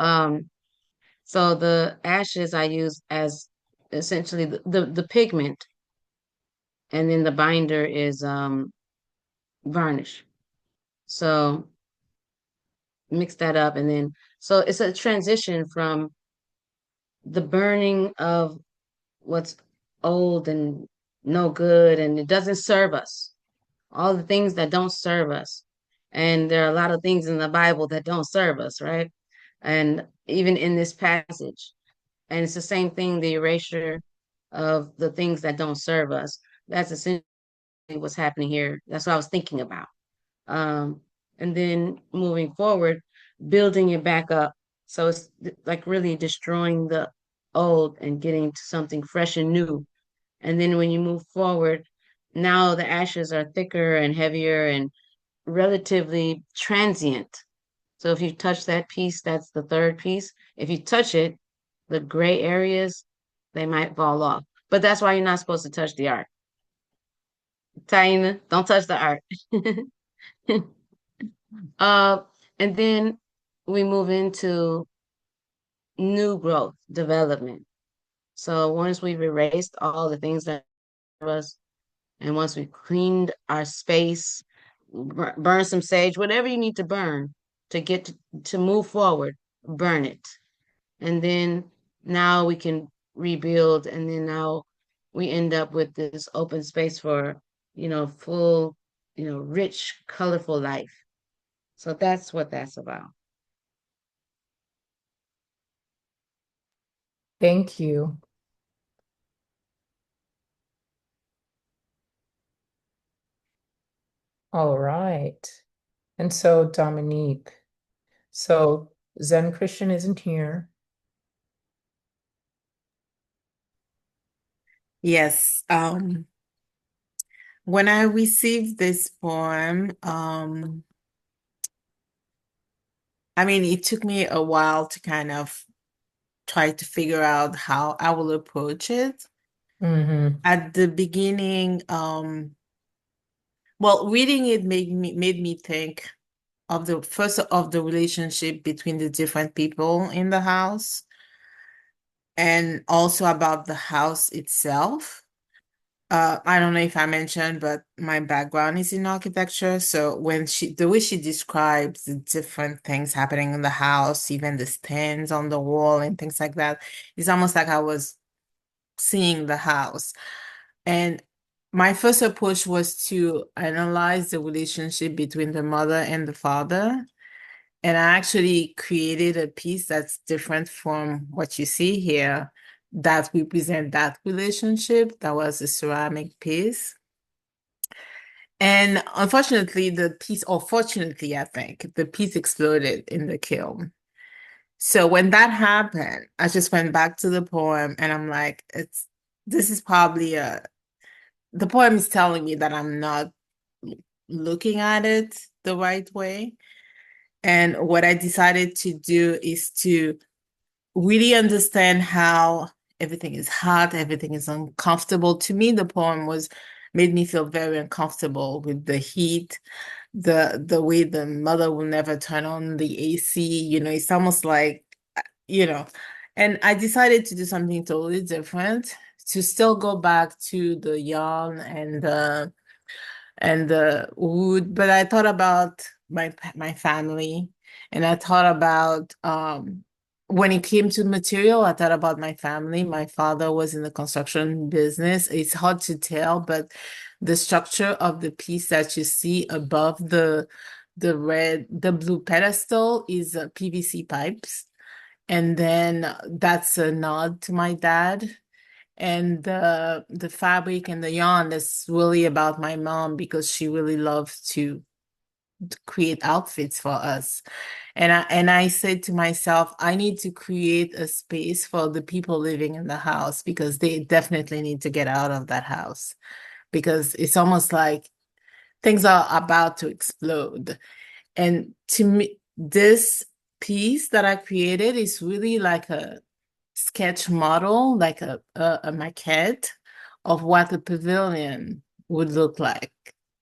the ashes I use as essentially the pigment, and then the binder is varnish. So mix that up, and then so it's a transition from the burning of what's old and no good and it doesn't serve us. All the things that don't serve us. And there are a lot of things in the Bible that don't serve us, right? And even in this passage. And it's the same thing, the erasure of the things that don't serve us. That's essentially what's happening here. That's what I was thinking about. Um, and then moving forward, building it back up. So it's like really destroying the old and getting to something fresh and new. And then when you move forward, now the ashes are thicker and heavier and relatively transient. So if you touch that piece, that's the third piece. If you touch it, the gray areas, they might fall off. But that's why you're not supposed to touch the art. Taina, don't touch the art. uh, and then we move into new growth, development. So once we've erased all the things that us, and once we cleaned our space, burn some sage, whatever you need to burn to get to move forward, burn it. And then now we can rebuild, and then now we end up with this open space for, full, rich, colorful life. So that's what that's about. Thank you. All right. And so Dominique, so ZenChristian isn't here. Yes. When I received this poem, it took me a while to kind of try to figure out how I will approach it. Mm-hmm. At the beginning, reading it made me think of the relationship between the different people in the house, and also about the house itself. I don't know if I mentioned, but my background is in architecture. So the way she describes the different things happening in the house, even the stains on the wall and things like that, it's almost like I was seeing the house. And my first approach was to analyze the relationship between the mother and the father. And I actually created a piece that's different from what you see here that represent that relationship. That was a ceramic piece. And unfortunately, or fortunately, I think, the piece exploded in the kiln. So when that happened, I just went back to the poem and I'm like, this is probably the poem is telling me that I'm not looking at it the right way. And what I decided to do is to really understand how everything is hot, everything is uncomfortable. To me, the poem made me feel very uncomfortable with the heat, the way the mother will never turn on the AC. It's almost like, you know, and I decided to do something totally different, to still go back to the yarn and the wood, but I thought about my family, and I thought about when it came to material, I thought about my family. My father was in the construction business. It's hard to tell, but the structure of the piece that you see above the blue pedestal is PVC pipes. And then that's a nod to my dad. And the fabric and the yarn is really about my mom because she really loves to create outfits for us. And I said to myself, I need to create a space for the people living in the house because they definitely need to get out of that house because it's almost like things are about to explode. And to me, this piece that I created is really like a sketch model, like a maquette of what the pavilion would look like.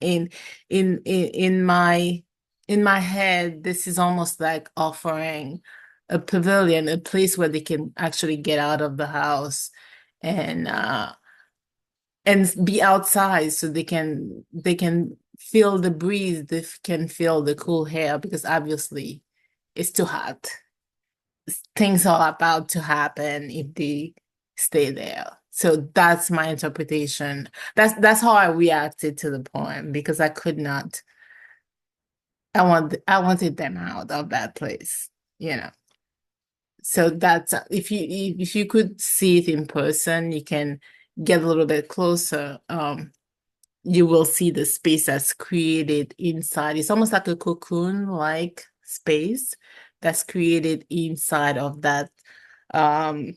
In in my head, this is almost like offering a pavilion, a place where they can actually get out of the house and be outside so they can feel the breeze, they can feel the cool air because obviously it's too hot. Things are about to happen if they stay there. So that's my interpretation. That's how I reacted to the poem because I could not. I wanted them out of that place, you know. So that's if you could see it in person, you can get a little bit closer. You will see the space that's created inside. It's almost like a cocoon-like space that's created inside of that um,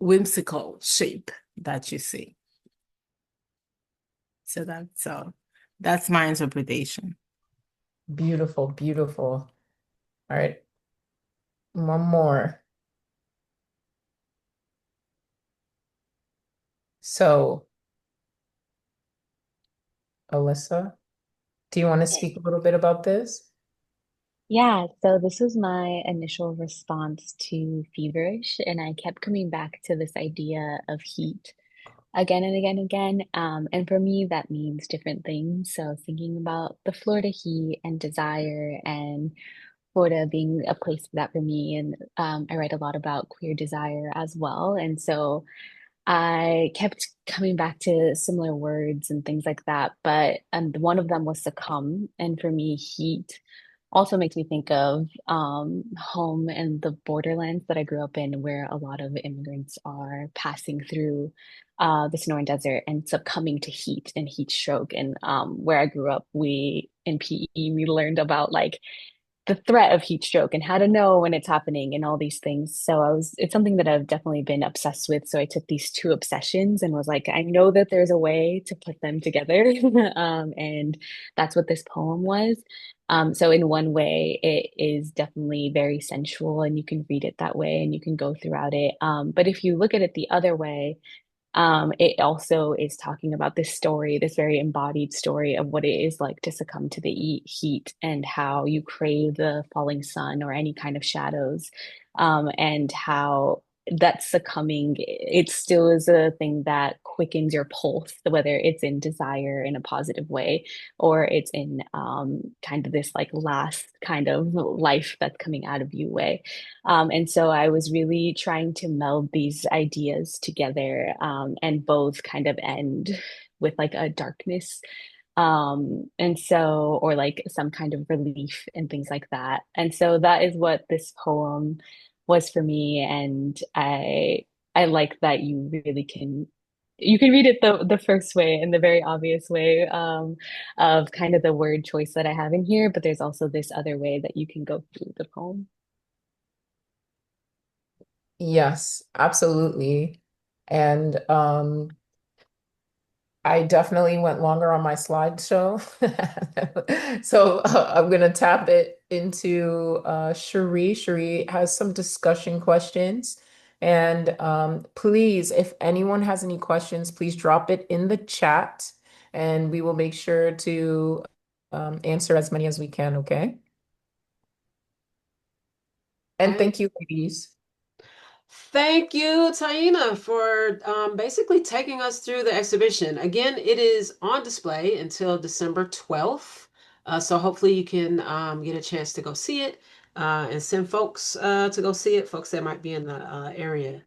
whimsical shape that you see. So that's my interpretation. Beautiful, beautiful. All right, one more. So, Alyssa, do you want to speak a little bit about this? Yeah, so this was my initial response to feverish, and I kept coming back to this idea of heat again and again and again. And for me, that means different things. So thinking about the Florida heat and desire, and Florida being a place for that for me. And I write a lot about queer desire as well. And so I kept coming back to similar words and things like that. But one of them was succumb. And for me, heat also makes me think of home and the borderlands that I grew up in, where a lot of immigrants are passing through the Sonoran Desert and succumbing to heat and heat stroke. And where I grew up, we in PE we learned about like the threat of heat stroke and how to know when it's happening and all these things. So it's something that I've definitely been obsessed with. So I took these two obsessions and was like, I know that there's a way to put them together. And that's what this poem was. So in one way, it is definitely very sensual and you can read it that way and you can go throughout it. But if you look at it the other way, it also is talking about this story, this very embodied story of what it is like to succumb to the heat and how you crave the falling sun or any kind of shadows, and how that succumbing, it still is a thing that quickens your pulse, whether it's in desire in a positive way or it's in kind of this like last kind of life that's coming out of you way. And so I was really trying to meld these ideas together, and both kind of end with like a darkness, and so, or like some kind of relief and things like that. And so that is what this poem was for me. And I like that you can read it the first way and the very obvious way, of kind of the word choice that I have in here, but there's also this other way that you can go through the poem. Yes, absolutely. And I definitely went longer on my slideshow. So I'm going to tap it into Sheree. Sheree has some discussion questions. And please, if anyone has any questions, please drop it in the chat and we will make sure to answer as many as we can, okay? And thank you, ladies. Thank you, Taina, for basically taking us through the exhibition. Again, it is on display until December 12th. So hopefully you can get a chance to go see it and send folks to go see it, folks that might be in the area.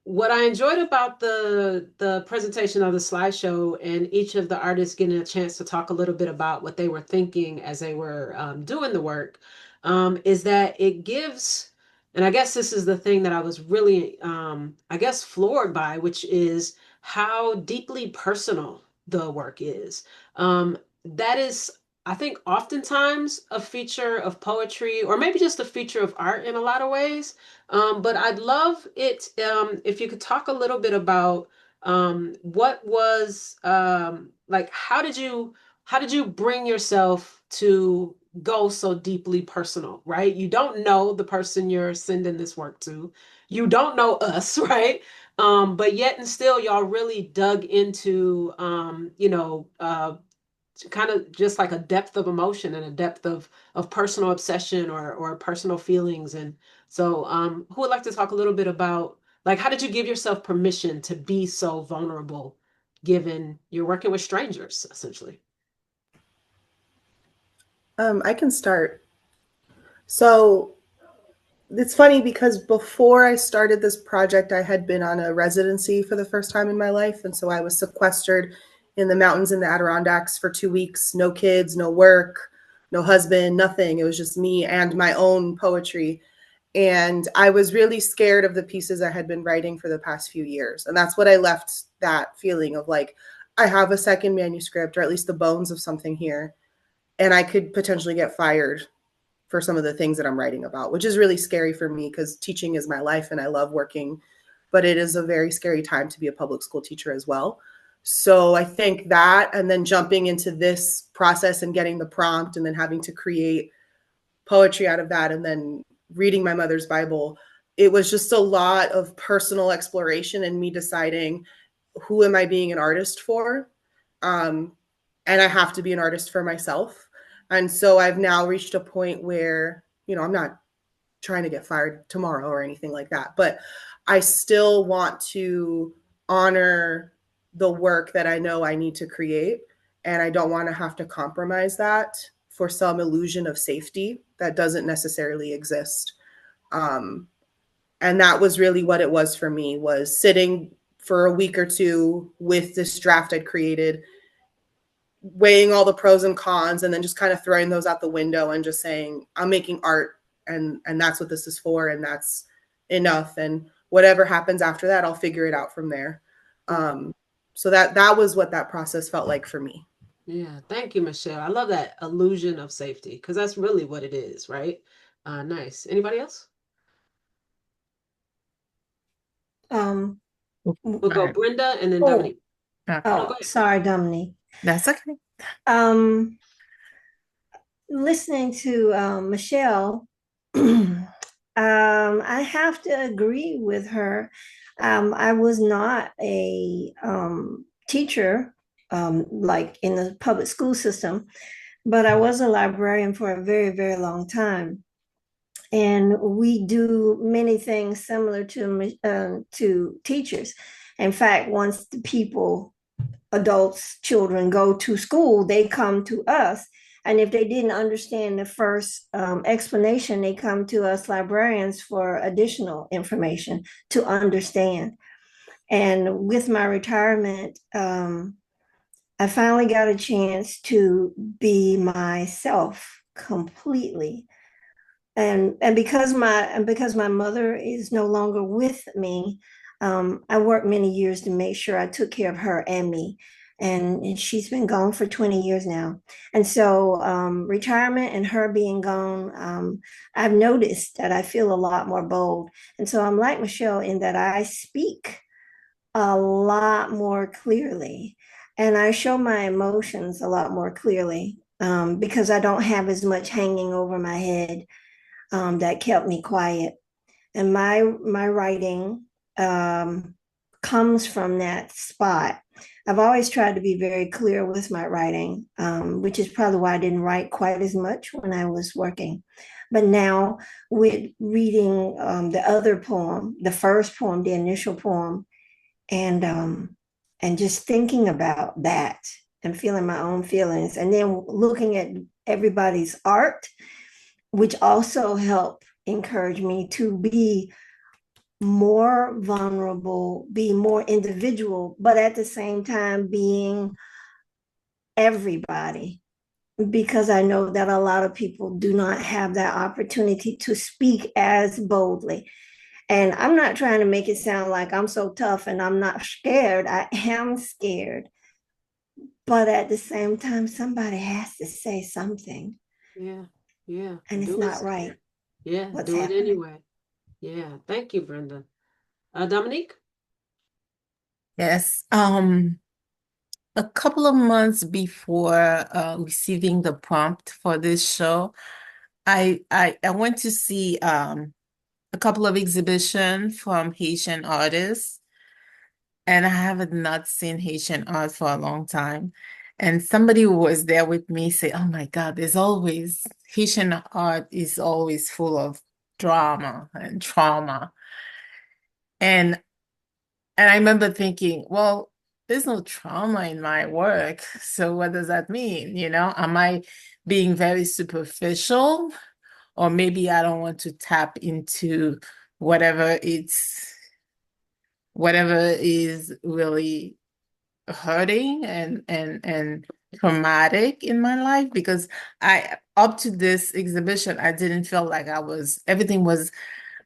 What I enjoyed about the presentation of the slideshow and each of the artists getting a chance to talk a little bit about what they were thinking as they were doing the work, is that it gives, and I guess this is the thing that I was really, I guess, floored by, which is how deeply personal the work is. That is, I think, oftentimes a feature of poetry, or maybe just a feature of art in a lot of ways. But I'd love it if you could talk a little bit about what was like, how did you bring yourself to go so deeply personal, right? You don't know the person you're sending this work to. You don't know us, right? But yet and still, y'all really dug into, kind of just like a depth of emotion and a depth of personal obsession or personal feelings. And so, who would like to talk a little bit about, like, how did you give yourself permission to be so vulnerable, given you're working with strangers, essentially? I can start. So it's funny because before I started this project, I had been on a residency for the first time in my life. And so I was sequestered in the mountains in the Adirondacks for 2 weeks, no kids, no work, no husband, nothing. It was just me and my own poetry. And I was really scared of the pieces I had been writing for the past few years. And that's what I left that feeling of, like, I have a second manuscript, or at least the bones of something here, and I could potentially get fired for some of the things that I'm writing about, which is really scary for me because teaching is my life and I love working, but it is a very scary time to be a public school teacher as well. So I think that, and then jumping into this process and getting the prompt and then having to create poetry out of that and then reading my mother's Bible, it was just a lot of personal exploration and me deciding, who am I being an artist for? And I have to be an artist for myself. And so I've now reached a point where, I'm not trying to get fired tomorrow or anything like that, but I still want to honor the work that I know I need to create. And I don't want to have to compromise that for some illusion of safety that doesn't necessarily exist. And that was really what it was for me, was sitting for a week or two with this draft I'd created, weighing all the pros and cons, and then just kind of throwing those out the window and just saying, I'm making art, and that's what this is for, and that's enough. And whatever happens after that, I'll figure it out from there. So that was what that process felt like for me. Yeah, thank you, Michelle. I love that illusion of safety, because that's really what it is, right? Nice. Anybody else? Um, We'll go Alright. Brenda and then Oh. Dominique. Okay. go oh, ahead. sorry, Dominique. That's okay. Listening to Michelle, I have to agree with her. I was not a teacher, like in the public school system, but I was a librarian for a very, very long time. And we do many things similar to teachers. In fact, once the people, adults, children go to school, they come to us. And if they didn't understand the first explanation, they come to us librarians for additional information to understand. And with my retirement, I finally got a chance to be myself completely. And because my mother is no longer with me, I worked many years to make sure I took care of her and me. And she's been gone for 20 years now. And so retirement and her being gone, I've noticed that I feel a lot more bold. And so I'm like Michelle in that I speak a lot more clearly and I show my emotions a lot more clearly because I don't have as much hanging over my head that kept me quiet. And my writing comes from that spot. I've always tried to be very clear with my writing, which is probably why I didn't write quite as much when I was working. But now, with reading the other poem, the first poem, the initial poem, and just thinking about that and feeling my own feelings, and then looking at everybody's art, which also helped encourage me to be more vulnerable, be more individual, but at the same time being everybody, because I know that a lot of people do not have that opportunity to speak as boldly. And I'm not trying to make it sound like I'm so tough and I'm not scared. I am scared. But at the same time, somebody has to say something. Yeah, yeah. And it's not right. Yeah, What's do it happening. anyway. Yeah, thank you, Brenda. Dominique? Yes. A couple of months before receiving the prompt for this show, I went to see a couple of exhibitions from Haitian artists, and I haven't not seen Haitian art for a long time. And somebody who was there with me said, "Oh my God, there's always Haitian art is always full of drama and trauma." And I remember thinking, well, there's no trauma in my work. So what does that mean? Am I being very superficial? Or maybe I don't want to tap into whatever is really hurting and traumatic in my life, because up to this exhibition, I didn't feel like everything was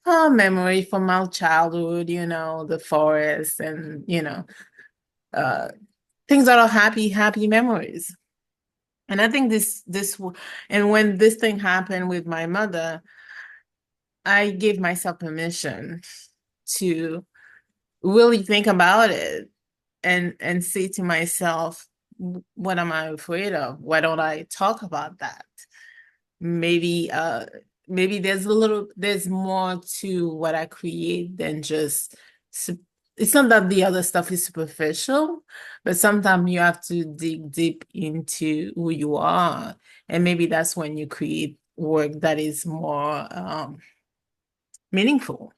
a memory from my childhood, the forest and, uh, things that are happy memories. And I think and when this thing happened with my mother, I gave myself permission to really think about it and say to myself, what am I afraid of? Why don't I talk about that? Maybe there's more to what I create than just it's not that the other stuff is superficial, but sometimes you have to dig deep into who you are. And maybe that's when you create work that is more meaningful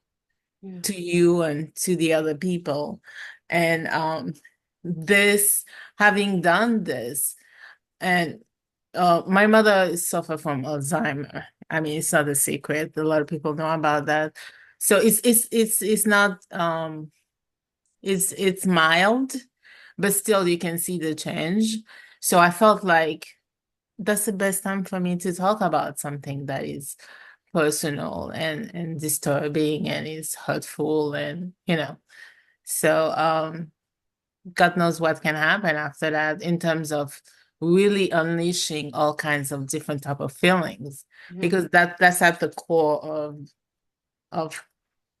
to you and to the other people. And having done this, and my mother suffered from Alzheimer. I mean, it's not a secret. A lot of people know about that. So it's not it's mild, but still you can see the change. So I felt like that's the best time for me to talk about something that is personal and disturbing and is hurtful, and so God knows what can happen after that in terms of really unleashing all kinds of different type of feelings, because that's at the core of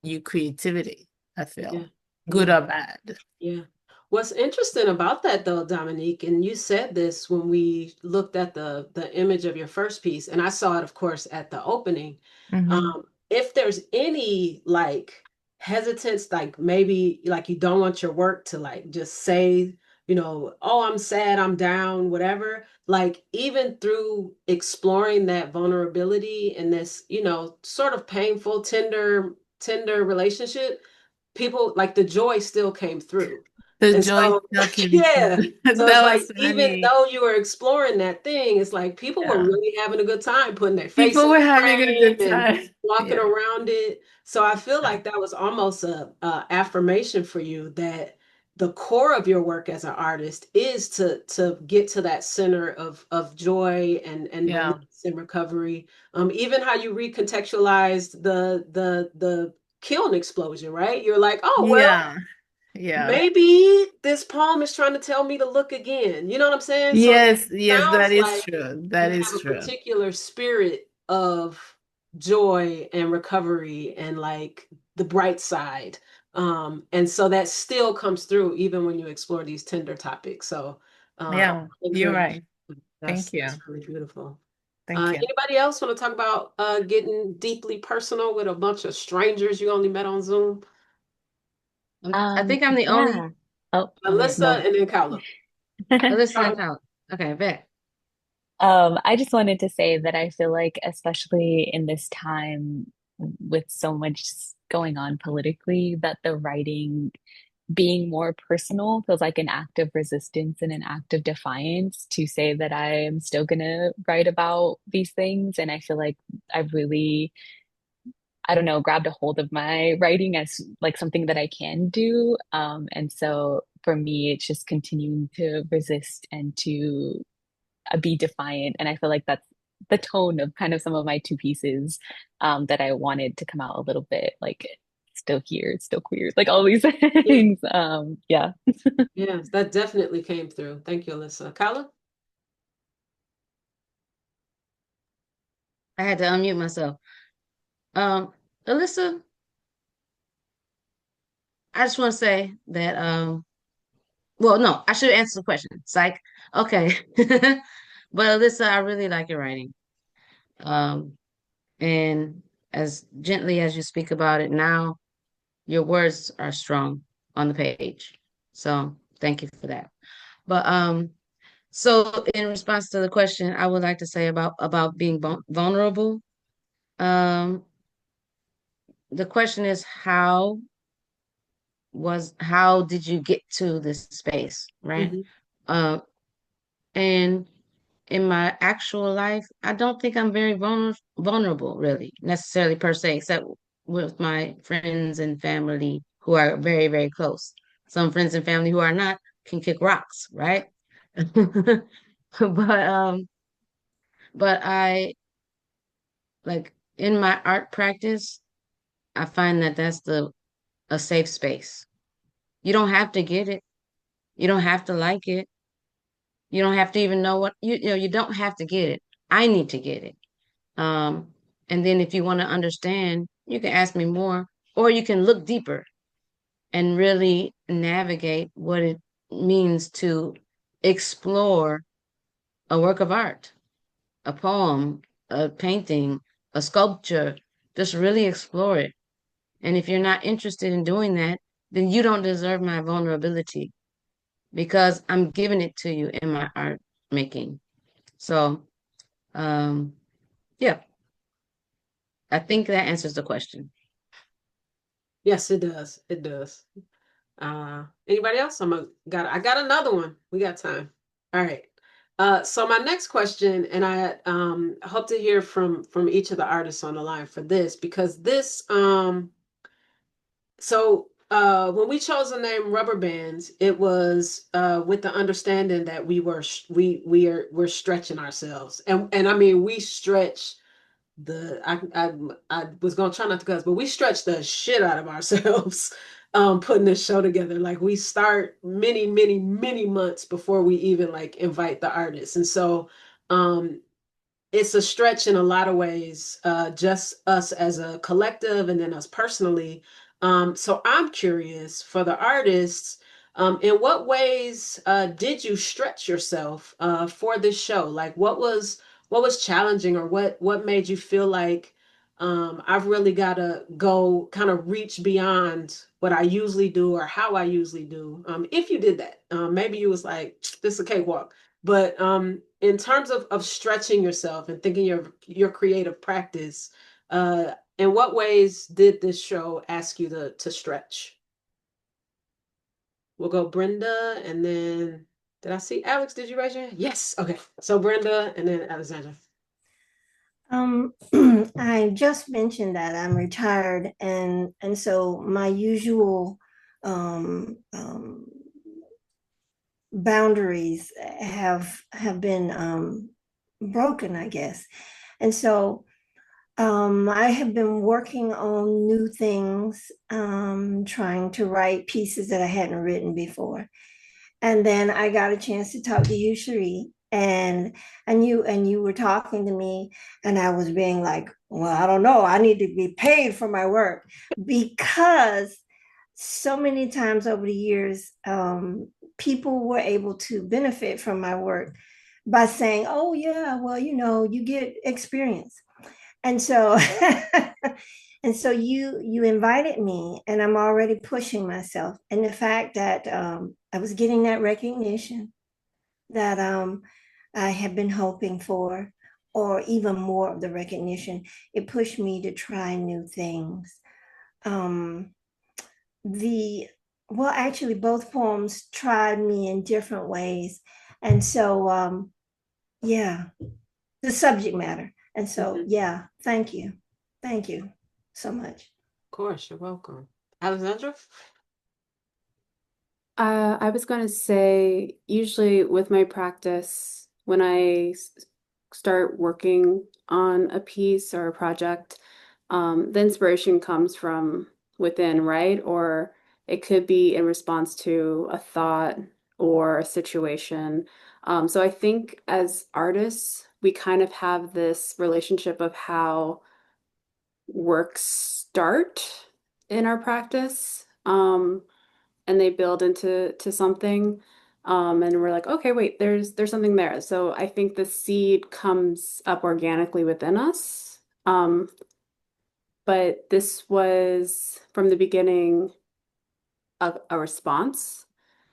your creativity, I feel, good or bad. Yeah. What's interesting about that though, Dominique, and you said this when we looked at the image of your first piece, and I saw it, of course, at the opening. If there's any like hesitance, like maybe like you don't want your work to like just say oh, I'm sad, I'm down, whatever. Like, even through exploring that vulnerability and this, sort of painful, tender relationship, people like the joy still came through. The And joy so, still came yeah. through. So it's That like, was even funny. though you were exploring that thing, it's like people were Yeah. really having a good time putting their face People in were the having a frame good and time. walking Yeah. around it. So I feel like that was almost a affirmation for you that the core of your work as an artist is to get to that center of joy and Yeah. release and recovery. Even how you recontextualized the kiln explosion, right? You're like, oh well, Yeah. Yeah. maybe this poem is trying to tell me to look again. You know what I'm saying? So it Yes, yes, that sounds is like true. you That have is a true. particular spirit of joy and recovery and like the bright side. And so that still comes through even when you explore these tender topics. So Yeah, you're encourage. right. Thank you. That's really beautiful. Thank you. Anybody else want to talk about getting deeply personal with a bunch of strangers you only met on Zoom? I think I'm the only Yeah. Oh, okay. Alyssa No. and then Khaulah. Alyssa and Khaulah. Okay, bet. I just wanted to say that I feel like, especially in this time with so much going on politically, that the writing being more personal feels like an act of resistance and an act of defiance to say that I am still gonna write about these things. And I feel like I've really, I don't know, grabbed a hold of my writing as like something that I can do. And so for me, it's just continuing to resist and to be defiant. And I feel like that's the tone of kind of some of my two pieces that I wanted to come out a little bit like still here, still queer, like all these Yeah. things. Yeah. Yes, that definitely came through. Thank you, Alyssa. Khaulah? I had to unmute myself. Um, Alyssa, I just want to say that well, no, I should answer the question. Psych. Okay. But Alyssa, I really like your writing. Um, and as gently as you speak about it now, your words are strong on the page. So thank you for that. But so in response to the question, I would like to say about being vulnerable. Um, the question is how did you get to this space, right? Mm-hmm. Uh, and in my actual life, I don't think I'm very vulnerable, really, necessarily per se, except with my friends and family who are very, very close. Some friends and family who are not can kick rocks, right? But but I like in my art practice, I find that that's the a safe space. You don't have to get it. You don't have to like it. You don't have to even know what you don't have to get it. I need to get it. Um, and then if you want to understand, you can ask me more, or you can look deeper and really navigate what it means to explore a work of art, a poem, a painting, a sculpture. Just really explore it. And if you're not interested in doing that, then you don't deserve my vulnerability because I'm giving it to you in my art making. So, um, yeah, I think that answers the question. Yes, it does. It does. Anybody else? I got another one. We got time. All right. So my next question, and I hope to hear from each of the artists on the line for this, because this when we chose the name Rubber Bands, it was with the understanding that we're stretching ourselves, and I mean we stretch I was gonna try not to cuss, but we stretch the shit out of ourselves putting this show together. Like we start many, many, many months before we even like invite the artists. And so um it's a stretch in a lot of ways, just us as a collective and then us personally. So I'm curious for the artists, in what ways did you stretch yourself for this show? Like what was challenging or what made you feel like I've really got to go kind of reach beyond what I usually do or how I usually do. If you did that, maybe you was like, this is a cakewalk. But in terms of stretching yourself and thinking your creative practice, in what ways did this show ask you to stretch? We'll go Brenda and then did I see Alex? Did you raise your hand? Yes. Okay. So Brenda and then Alexandra. Um, I just mentioned that I'm retired, and so my usual um, um, boundaries have been broken, I guess. And so I have been working on new things, trying to write pieces that I hadn't written before. And then I got a chance to talk to you, Sheree, and you were talking to me, and I was being like, well, I don't know, I need to be paid for my work, because so many times over the years, people were able to benefit from my work by saying, oh yeah, well, you get experience. And so and so you invited me, and I'm already pushing myself. And the fact that I was getting that recognition that I have been hoping for, or even more of the recognition, it pushed me to try new things. Um, the well, actually, both poems tried me in different ways, and so yeah, the subject matter. And so, yeah, thank you so much. Of course, you're welcome. Alexandra? I was going to say, usually with my practice, when I start working on a piece or a project, the inspiration comes from within, right? Or it could be in response to a thought or a situation. So I think as artists, we kind of have this relationship of how works start in our practice. And they build to something. And we're like, okay, wait, there's something there. So I think the seed comes up organically within us. But this was from the beginning a response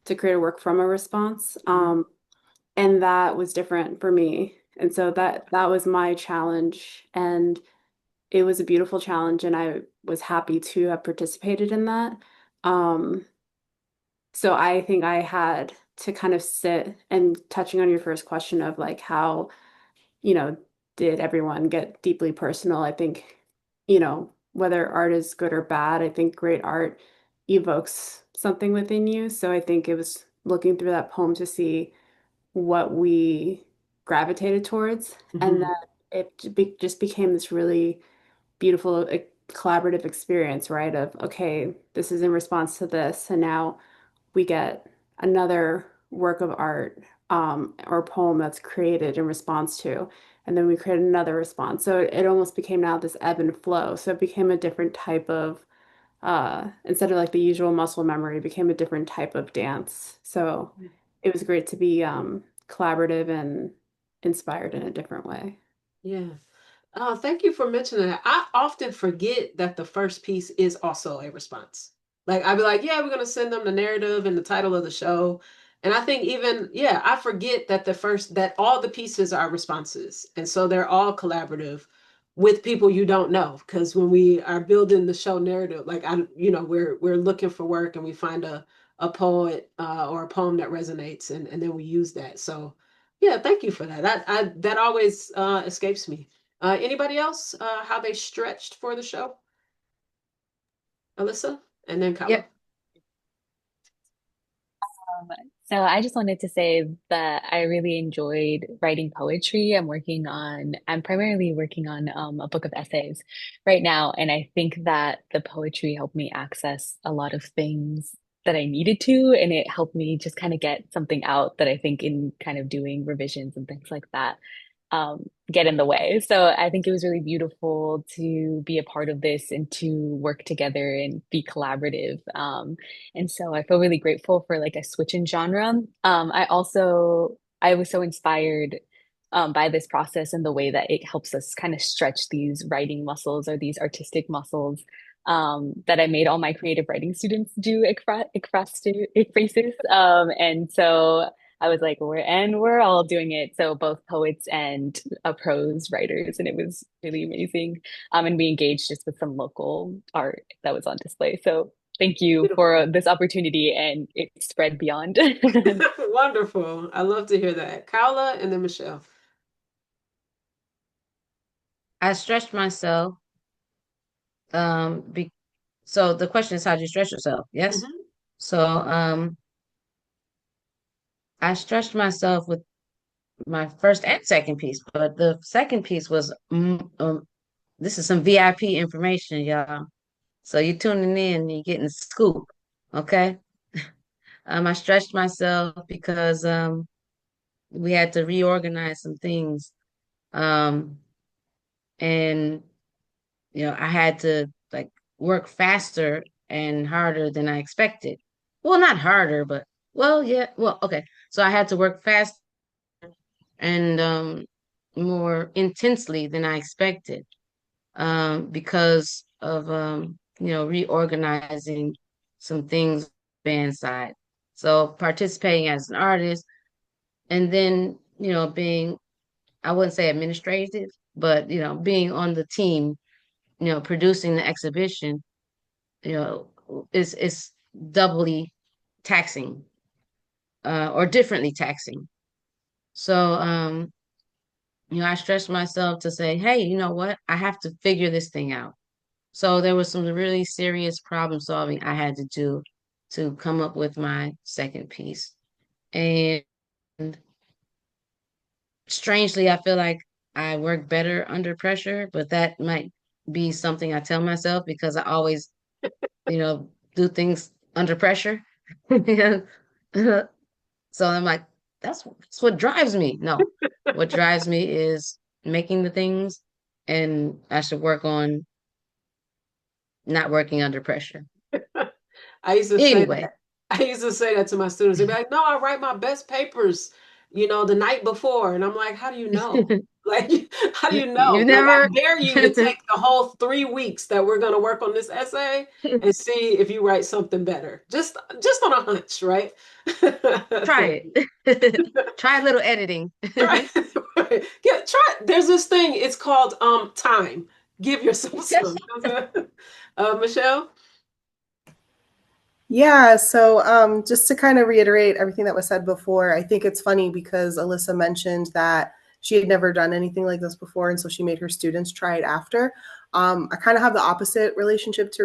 to create a work from a response. And that was different for me. And so that was my challenge. And it was a beautiful challenge, and I was happy to have participated in that. Um, So I think I had to kind of sit and touching on your first question of like how, you know, did everyone get deeply personal? I think, whether art is good or bad, I think great art evokes something within you. So I think it was looking through that poem to see what we gravitated towards. And then it just became this really beautiful collaborative experience, right? Of, okay, this is in response to this. And now we get another work of art or poem that's created in response to, and then we create another response. So it almost became now this ebb and flow. So it became a different type of, instead of like the usual muscle memory, it became a different type of dance. So it was great to be collaborative and inspired in a different way. Yeah. Thank you for mentioning that. I often forget that the first piece is also a response. Like I'd be like, yeah, we're gonna send them the narrative and the title of the show. And I think even, yeah, I forget that that all the pieces are responses. And so they're all collaborative with people you don't know. Because when we are building the show narrative, like we're looking for work and we find a poet or a poem that resonates and then we use that. So yeah, thank you for that. That always escapes me. Anybody else? How they stretched for the show? Alyssa, and then Khaulah. Yep. So I just wanted to say that I really enjoyed writing poetry. I'm primarily working on a book of essays right now. And I think that the poetry helped me access a lot of things that I needed to. And it helped me just kind of get something out that I think in kind of doing revisions and things like that, get in the way. So I think it was really beautiful to be a part of this and to work together and be collaborative. And so I feel really grateful for like a switch in genre. I was so inspired by this process and the way that it helps us kind of stretch these writing muscles or these artistic muscles that I made all my creative writing students do ekphrasis. And so I was like, we're all doing it. So both poets and prose writers, and it was really amazing. And we engaged just with some local art that was on display. So thank you for this opportunity, and it spread beyond. Wonderful. I love to hear that. Khaulah and then Michelle. I stretched myself. So the question is, how do you stretch yourself? Yes. Mhm. So I stretched myself with my first and second piece, but the second piece was this is some VIP information, y'all. So you're tuning in, you're getting the scoop, okay? I stretched myself because we had to reorganize some things, um, and I had to like work faster and harder than I expected. Well, not harder, but well, yeah, well, okay. So I had to work fast and more intensely than I expected, because of reorganizing some things band side. So participating as an artist, and then being, I wouldn't say administrative, but being on the team, producing the exhibition, you know is doubly taxing, or differently taxing. So I stressed myself to say, hey, you know what? I have to figure this thing out. So there was some really serious problem solving I had to do to come up with my second piece. And strangely, I feel like I work better under pressure, but that might be something I tell myself because I always, do things under pressure. So I'm like, that's what drives me. No, what drives me is making the things, and I should work on not working under pressure. I used to say Anyway, that. I used to say that to my students. They'd be like, "No, I write my best papers, the night before." And I'm like, "How do you know? Like, how do you you know? Like, I never. dare you to take the whole 3 weeks that we're going to work on this essay and see if you write something better. Just on a hunch, right?" Try it. Try a little editing. Try, yeah, try. There's this thing. It's called time. Give yourself some. Michelle. Yeah, so just to kind of reiterate everything that was said before, I think it's funny because Alyssa mentioned that she had never done anything like this before, and so she made her students try it after. I kind of have the opposite relationship to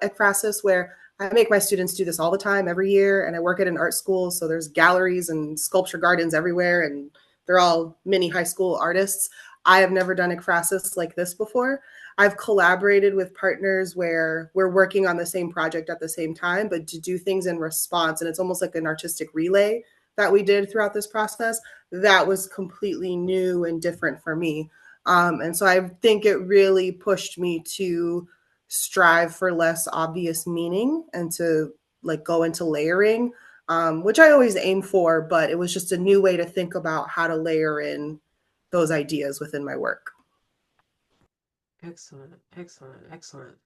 ekphrasis, where I make my students do this all the time, every year, and I work at an art school, so there's galleries and sculpture gardens everywhere, and they're all mini high school artists. I have never done ekphrasis like this before. I've collaborated with partners where we're working on the same project at the same time, but to do things in response. And it's almost like an artistic relay that we did throughout this process. That was completely new and different for me. And so I think it really pushed me to strive for less obvious meaning and to like go into layering, which I always aim for, but it was just a new way to think about how to layer in those ideas within my work. Excellent, excellent, excellent.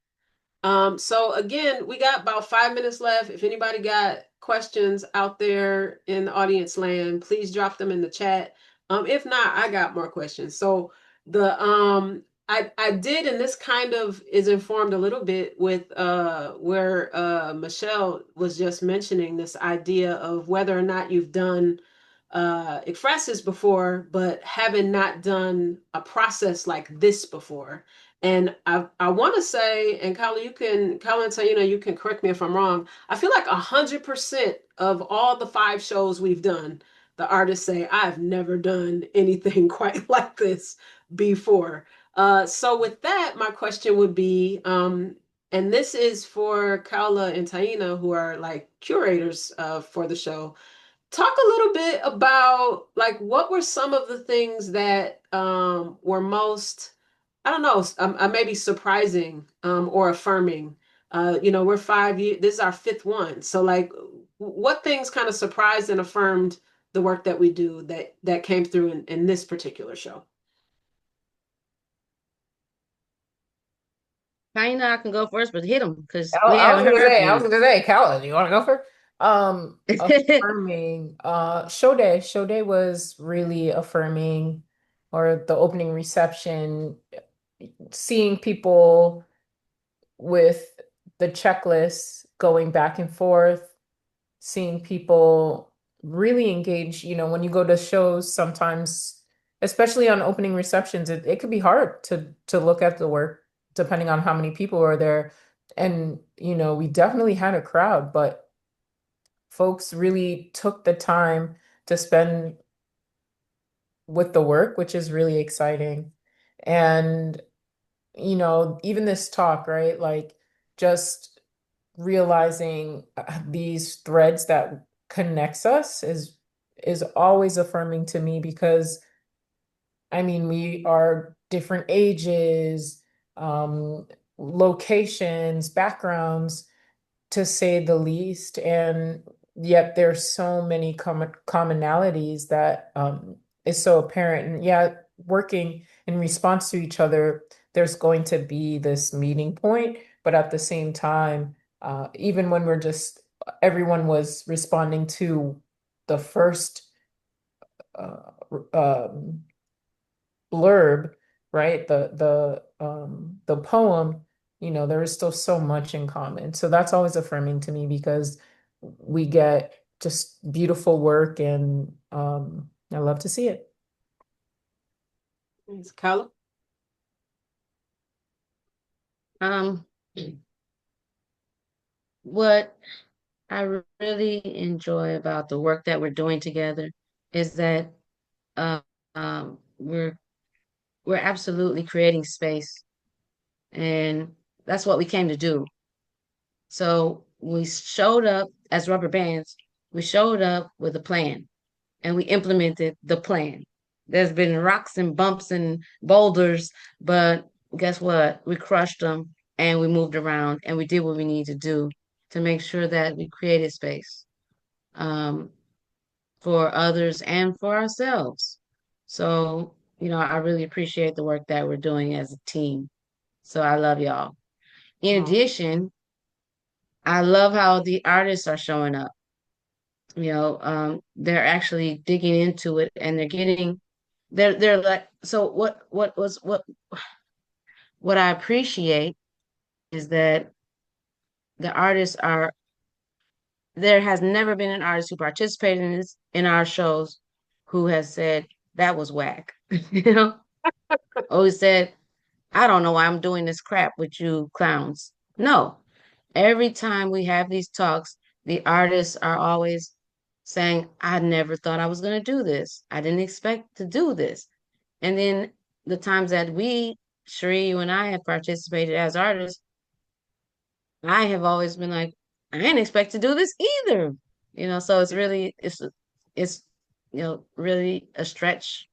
So again, we got about 5 minutes left. If anybody got questions out there in the audience land, please drop them in the chat. If not, I got more questions. So I did, and this kind of is informed a little bit with where Michelle was just mentioning this idea of whether or not you've done ekphrasis before, but having not done a process like this before. And I want to say, and Khaulah, Khaulah and Taina, you can correct me if I'm wrong. I feel like 100% of all the 5 shows we've done, the artists say, I've never done anything quite like this before. So with that, my question would be, and this is for Khaulah and Taina, who are like curators for the show. Talk a little bit about like what were some of the things that were most, I don't know, maybe surprising or affirming. We're 5 years, this is our 5th one. So like what things kind of surprised and affirmed the work that we do that came through in this particular show? Kinda, I can go first, but hit them because I, we I was haven't gonna heard say, from you. Khaulah, do you want to go first? Affirming. Show day was really affirming, or the opening reception, seeing people with the checklist going back and forth, seeing people really engage. When you go to shows, sometimes, especially on opening receptions, it could be hard to look at the work depending on how many people are there. And, we definitely had a crowd, but folks really took the time to spend with the work, which is really exciting. And, even this talk, right? Like, just realizing these threads that connects us is always affirming to me, because I mean, we are different ages, locations, backgrounds, to say the least. And yet there's so many commonalities that is so apparent. And yeah, working in response to each other, there's going to be this meeting point. But at the same time, even when everyone was responding to the first uh, blurb, right? The poem, there is still so much in common. So that's always affirming to me, because we get just beautiful work, and I love to see it. Thanks, Khaulah. Um, what I really enjoy about the work that we're doing together is that uh, um, we're we're absolutely creating space, and that's what we came to do. So we showed up as rubber bands. We showed up with a plan, and we implemented the plan. There's been rocks and bumps and boulders, but guess what? We crushed them, and we moved around, and we did what we need to do to make sure that we created space um, for others and for ourselves. So, I really appreciate the work that we're doing as a team. So I love y'all. In addition, I love how the artists are showing up. They're actually digging into it, and they're like, so what I appreciate is that the artists are there has never been an artist who participated in our shows who has said that was whack. Always said, I don't know why I'm doing this crap with you clowns. No. Every time we have these talks, the artists are always saying, I never thought I was going to do this. I didn't expect to do this. And then the times that Sheree, you and I have participated as artists, I have always been like, I didn't expect to do this either. So it's really a stretch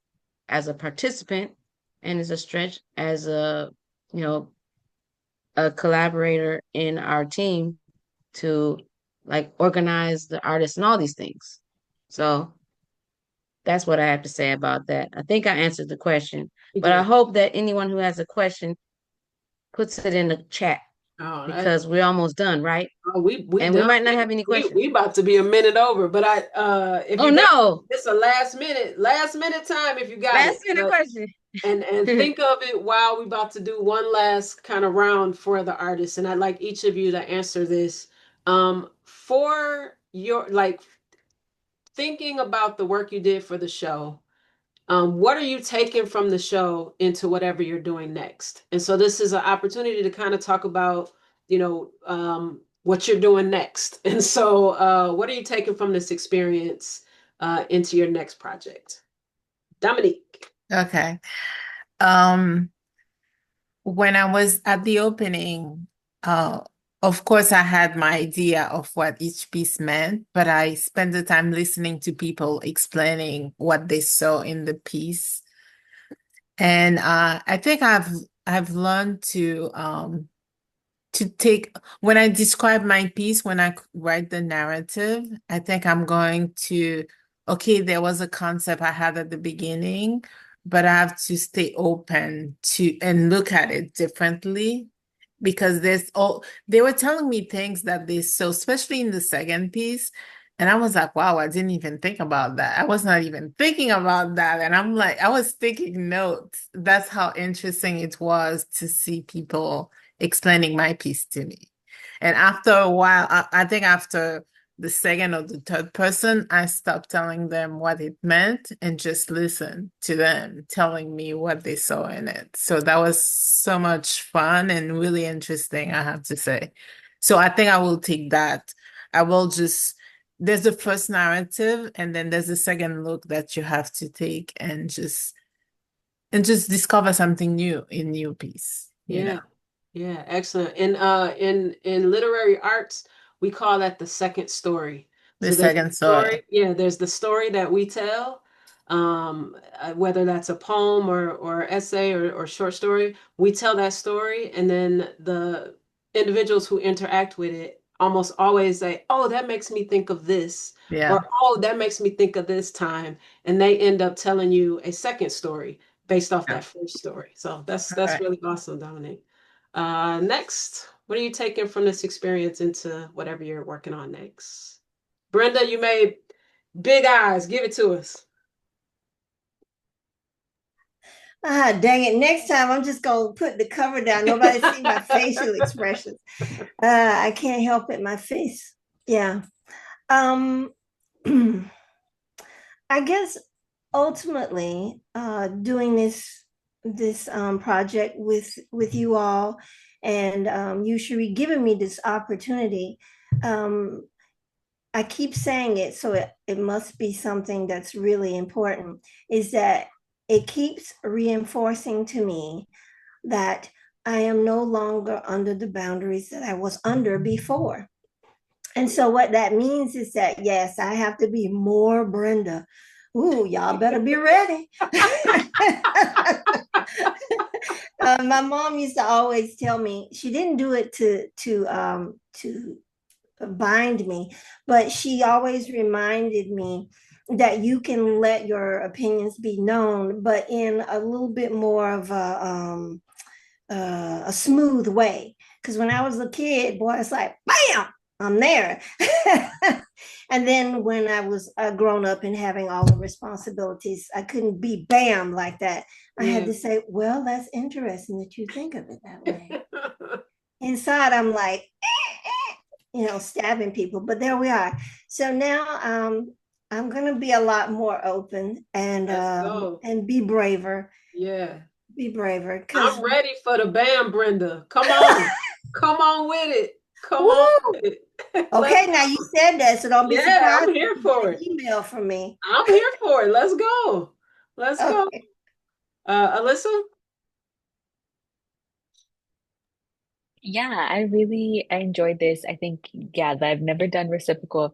as a participant, and it's a stretch as you know, a collaborator in our team to like organize the artists and all these things. So that's what I have to say about that. I think I answered the question, but I hope that anyone who has a question puts it in the chat because we're almost done, right? We might not have any questions. We about to be a minute over, but if oh no, it's a last minute time if you got last minute question. And think of it while we about to do one last kind of round for the artists, and I'd like each of you to answer this. For your thinking about the work you did for the show, what are you taking from the show into whatever you're doing next? And so this is an opportunity to kind of talk about, what you're doing next. And so what are you taking from this experience into your next project? Dominique. Okay. When I was at the opening, of course, I had my idea of what each piece meant, but I spent the time listening to people explaining what they saw in the piece. And I think I've learned to take, when I describe my piece, when I write the narrative, I think I'm going to okay, there was a concept I had at the beginning, but I have to stay open to and look at it differently because they were telling me things that they saw, especially in the second piece. And I was like, wow, I didn't even think about that. I was not even thinking about that. And I'm like, I was taking notes. That's how interesting it was to see people explaining my piece to me. And after a while, I think after the second or the third person, I stopped telling them what it meant and just listened to them telling me what they saw in it. So that was so much fun and really interesting, I have to say. So I think I will take that. I will just, there's the first narrative and then there's the second look that you have to take and just discover something new in your piece, you know. Yeah. Yeah, excellent. In literary arts, we call that the second story. The So there's the second story, story. yeah, there's the story that we tell, whether that's a poem or essay or short story, we tell that story, and then the individuals who interact with it almost always say, "Oh, that makes me think of this," Yeah. or "Oh, that makes me think of this time," and they end up telling you a second story based off Yeah. that first story. So that's All really awesome, Dominique. Next, what are you taking from this experience into whatever you're working on next? Brenda, you made big eyes. Give it to us. Ah, dang it. Next time, I'm just going to put the cover down. Nobody see my facial expressions. I can't help it. My face. Yeah. Um, I guess ultimately, doing this project with you all and you, Sheree, giving me this opportunity. Um, I keep saying it, so it must be something that's really important, is that it keeps reinforcing to me that I am no longer under the boundaries that I was under before. And so what that means is that, yes, I have to be more Brenda. Ooh, y'all better be ready. My mom used to always tell me, she didn't do it to bind me, but she always reminded me that you can let your opinions be known, but in a little bit more of a smooth way. Because when I was a kid, boy, it's like, bam, I'm there. And then when I was grown up and having all the responsibilities, I couldn't be bam like that. I had to say, well, that's interesting that you think of it that way. Inside, I'm like, stabbing people, but there we are. So now I'm gonna be a lot more open and be braver. Yeah. Be braver. I'm ready for the bam, Brenda. Come on. Come on with it. Come on with it. Okay, now you said that, so don't be surprised. I'm here for it. Email from me. I'm here for it. Let's go. Let's go. Alyssa? Yeah, I enjoyed this. I think, yeah, that I've never done reciprocal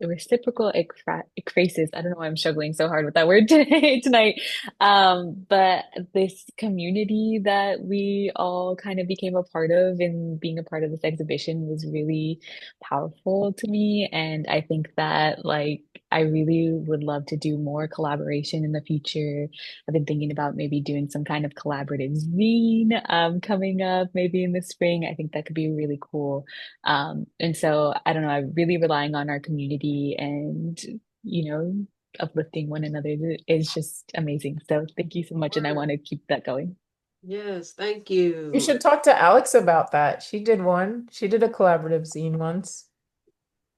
ekphrasis. I don't know why I'm struggling so hard with that word tonight. But this community that we all kind of became a part of and being a part of this exhibition was really powerful to me. And I think that like I really would love to do more collaboration in the future. I've been thinking about maybe doing some kind of collaborative zine coming up maybe in the spring. I think that could be really cool. And so I don't know, I'm really relying on our community and, you know, uplifting one another is just amazing. So thank you so much. And I want to keep that going. Yes, thank You you. should talk to Alex about that. She did one. She did a collaborative zine once.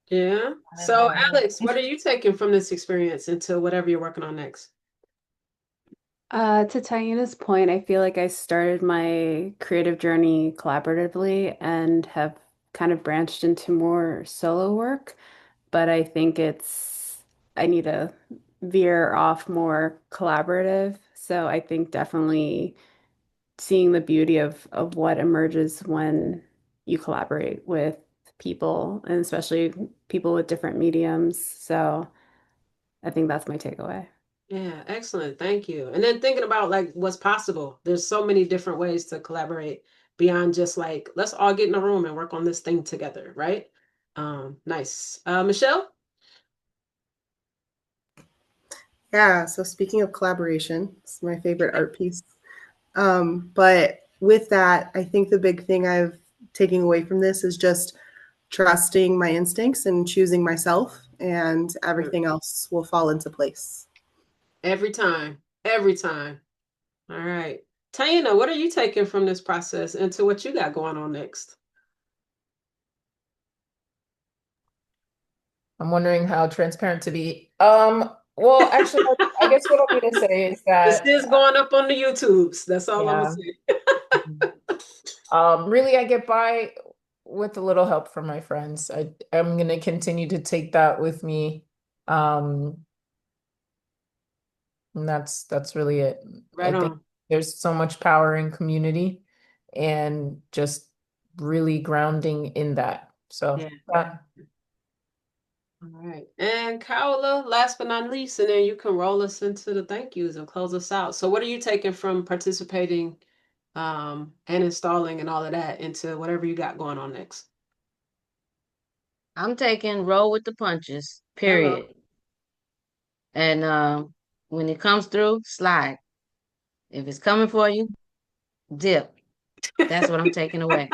Yeah. So, Alex, what are you taking from this experience into whatever you're working on next? To Tayana's point, I feel like I started my creative journey collaboratively and have kind of branched into more solo work, but I think I need to veer off more collaborative. So I think definitely seeing the beauty of what emerges when you collaborate with people and especially people with different mediums. So I think that's my takeaway. Yeah, excellent. Thank you. And then thinking about like what's possible. There's so many different ways to collaborate beyond just like, let's all get in a room and work on this thing together, right? Nice. Michelle? Yeah, so speaking of collaboration, it's my favorite art piece. But with that, I think the big thing I've taken away from this is just trusting my instincts and choosing myself, and everything else will fall into place. Every time. Every time. All right. Taina, what are you taking from this process into what you got going on next? I'm wondering how transparent to be. Well, actually, I guess what I'm going to say is This that, is going up on the YouTubes. That's all I'm gonna yeah, say. really, I get by with a little help from my friends. I'm going to continue to take that with me. Um, and that's really it. I Right think on. there's so much power in community and just really grounding in that. So, Yeah. yeah. All right. And Khaulah, last but not least, and then you can roll us into the thank yous and close us out. So what are you taking from participating and installing and all of that into whatever you got going on next? I'm taking roll with the punches, Hello. period. And when it comes through, slide. If it's coming for you, dip. That's what I'm taking away.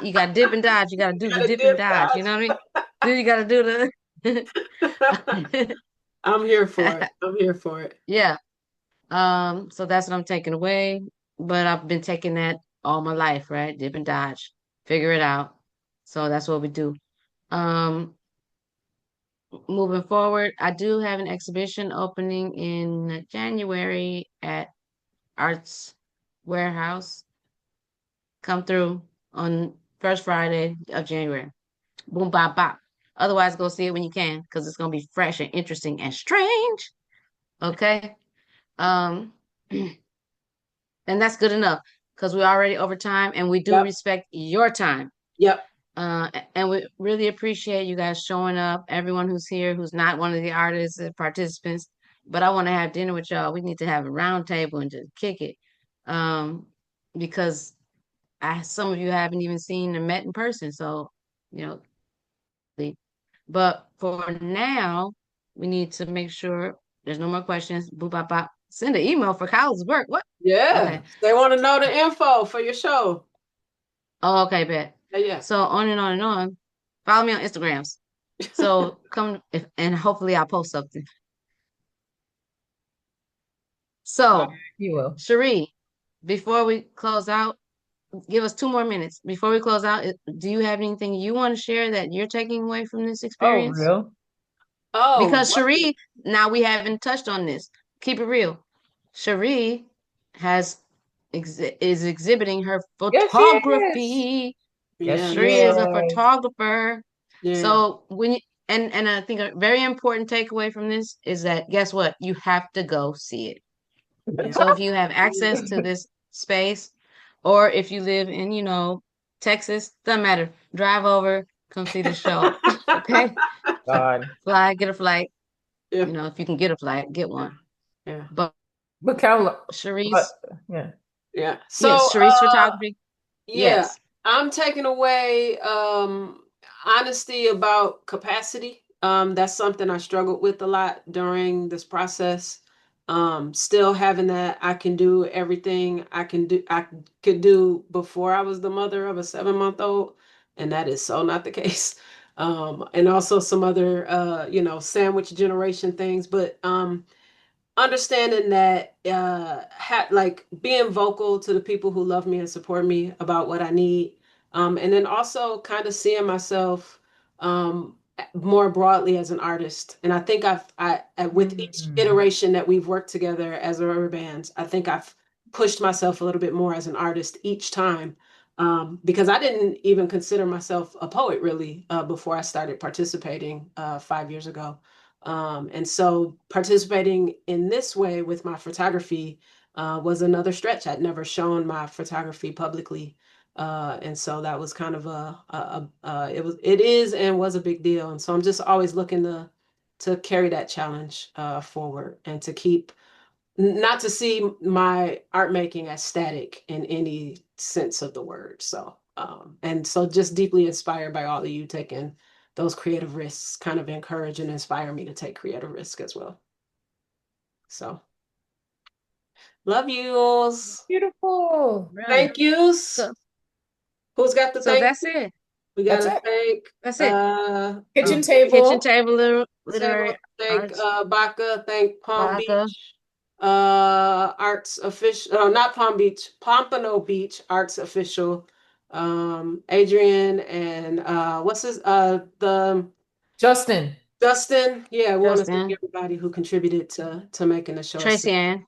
You got dip and dodge. You got to do the Gotta dip and dip, dodge. You know what I mean? Then you got to do dodge. the. I'm here for it. I'm here for it. Yeah. So that's what I'm taking away. But I've been taking that all my life, right? Dip and dodge. Figure it out. So that's what we do. Um, Moving forward, I do have an exhibition opening in January at Arts Warehouse. Come through on first Friday of January. Boom, bop, bop. Otherwise, go see it when you can because it's gonna be fresh and interesting and strange. Okay. Um, and that's good enough because we're already over time and we do Yep. respect your time. Yep. And we really appreciate you guys showing up, everyone who's here, who's not one of the artists and participants. But I want to have dinner with y'all. We need to have a round table and just kick it. Um, because some of you haven't even seen or met in person. So, you know, but for now, we need to make sure there's no more questions. Boop, bop, bop. Send an email for Kyle's work. What? Yeah. Okay. They want to know the info for your show. Oh, okay, bet. Yeah. So on and on and on. Follow me on Instagrams. So come if, and hopefully I'll post something. All right. So, You will. Sheree, before we close out, give us 2 more minutes. Before we close out, do you have anything you want to share that you're taking away from this Oh, experience? real? Oh, Because Sheree, now we haven't touched on this. Keep it real. Sheree is exhibiting her Yes, she is. photography. Yes, yeah. she Sheree is a is. photographer. Yeah. So when you and I think a very important takeaway from this is that guess what? You have to go see it. Yeah. So if you have access to this space, or if you live in, Texas, doesn't matter. Drive over, come see the show. Okay? God. Fly, get a flight. Yeah. If you can get a flight, get one. Yeah. But But Khaulah, Cherise, but yeah. Yeah. yes, So, Cherise photography. yeah, Yes. I'm taking away honesty about capacity. That's something I struggled with a lot during this process. Still having that I can do everything I could do before I was the mother of a 7-month-old, and that is so not the case. And also some other sandwich generation things, but understanding that like being vocal to the people who love me and support me about what I need, and then also kind of seeing myself more broadly as an artist. And I think with each Mm. iteration that we've worked together as a rubber bands, I think I've pushed myself a little bit more as an artist each time, because I didn't even consider myself a poet really before I started participating 5 years ago. And so participating in this way with my photography was another stretch. I'd never shown my photography publicly. And so that was kind of it is and was a big deal. And so I'm just always looking to carry that challenge forward and to keep, not to see my art making as static in any sense of the word. So, and so just deeply inspired by all of you taking those creative risks, kind of encourage and inspire me to take creative risk as well. So love yous. Beautiful. Really. Thank yous. So, Who's got the so thank? that's it. We That's gotta it. thank That's it. Kitchen Kitchen table. table, Table, literary thank arts, Baca, thank Palm vodka, Beach, Arts Official, not Palm Beach, Pompano Beach Arts Official, Adrian and what's his the Justin. Justin. Yeah, we want to thank Justin, everybody who contributed to making the show. Tracy Ann.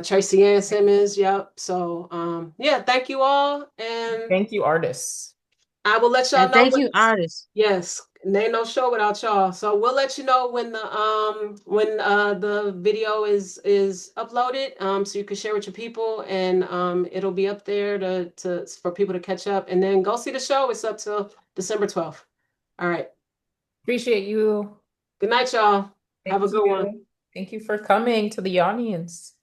Tracy Ann Simmons, yep. So yeah, thank you all, and Thank you, artists. I will let y'all And know thank you, artists. yes, and ain't no show without y'all. So we'll let you know when the video is uploaded, so you can share with your people, and it'll be up there to for people to catch up, and then go see the show. It's up till December 12th. All right. Appreciate you. Good night, y'all. Have Thank a good one. you. Thank you for coming to the audience.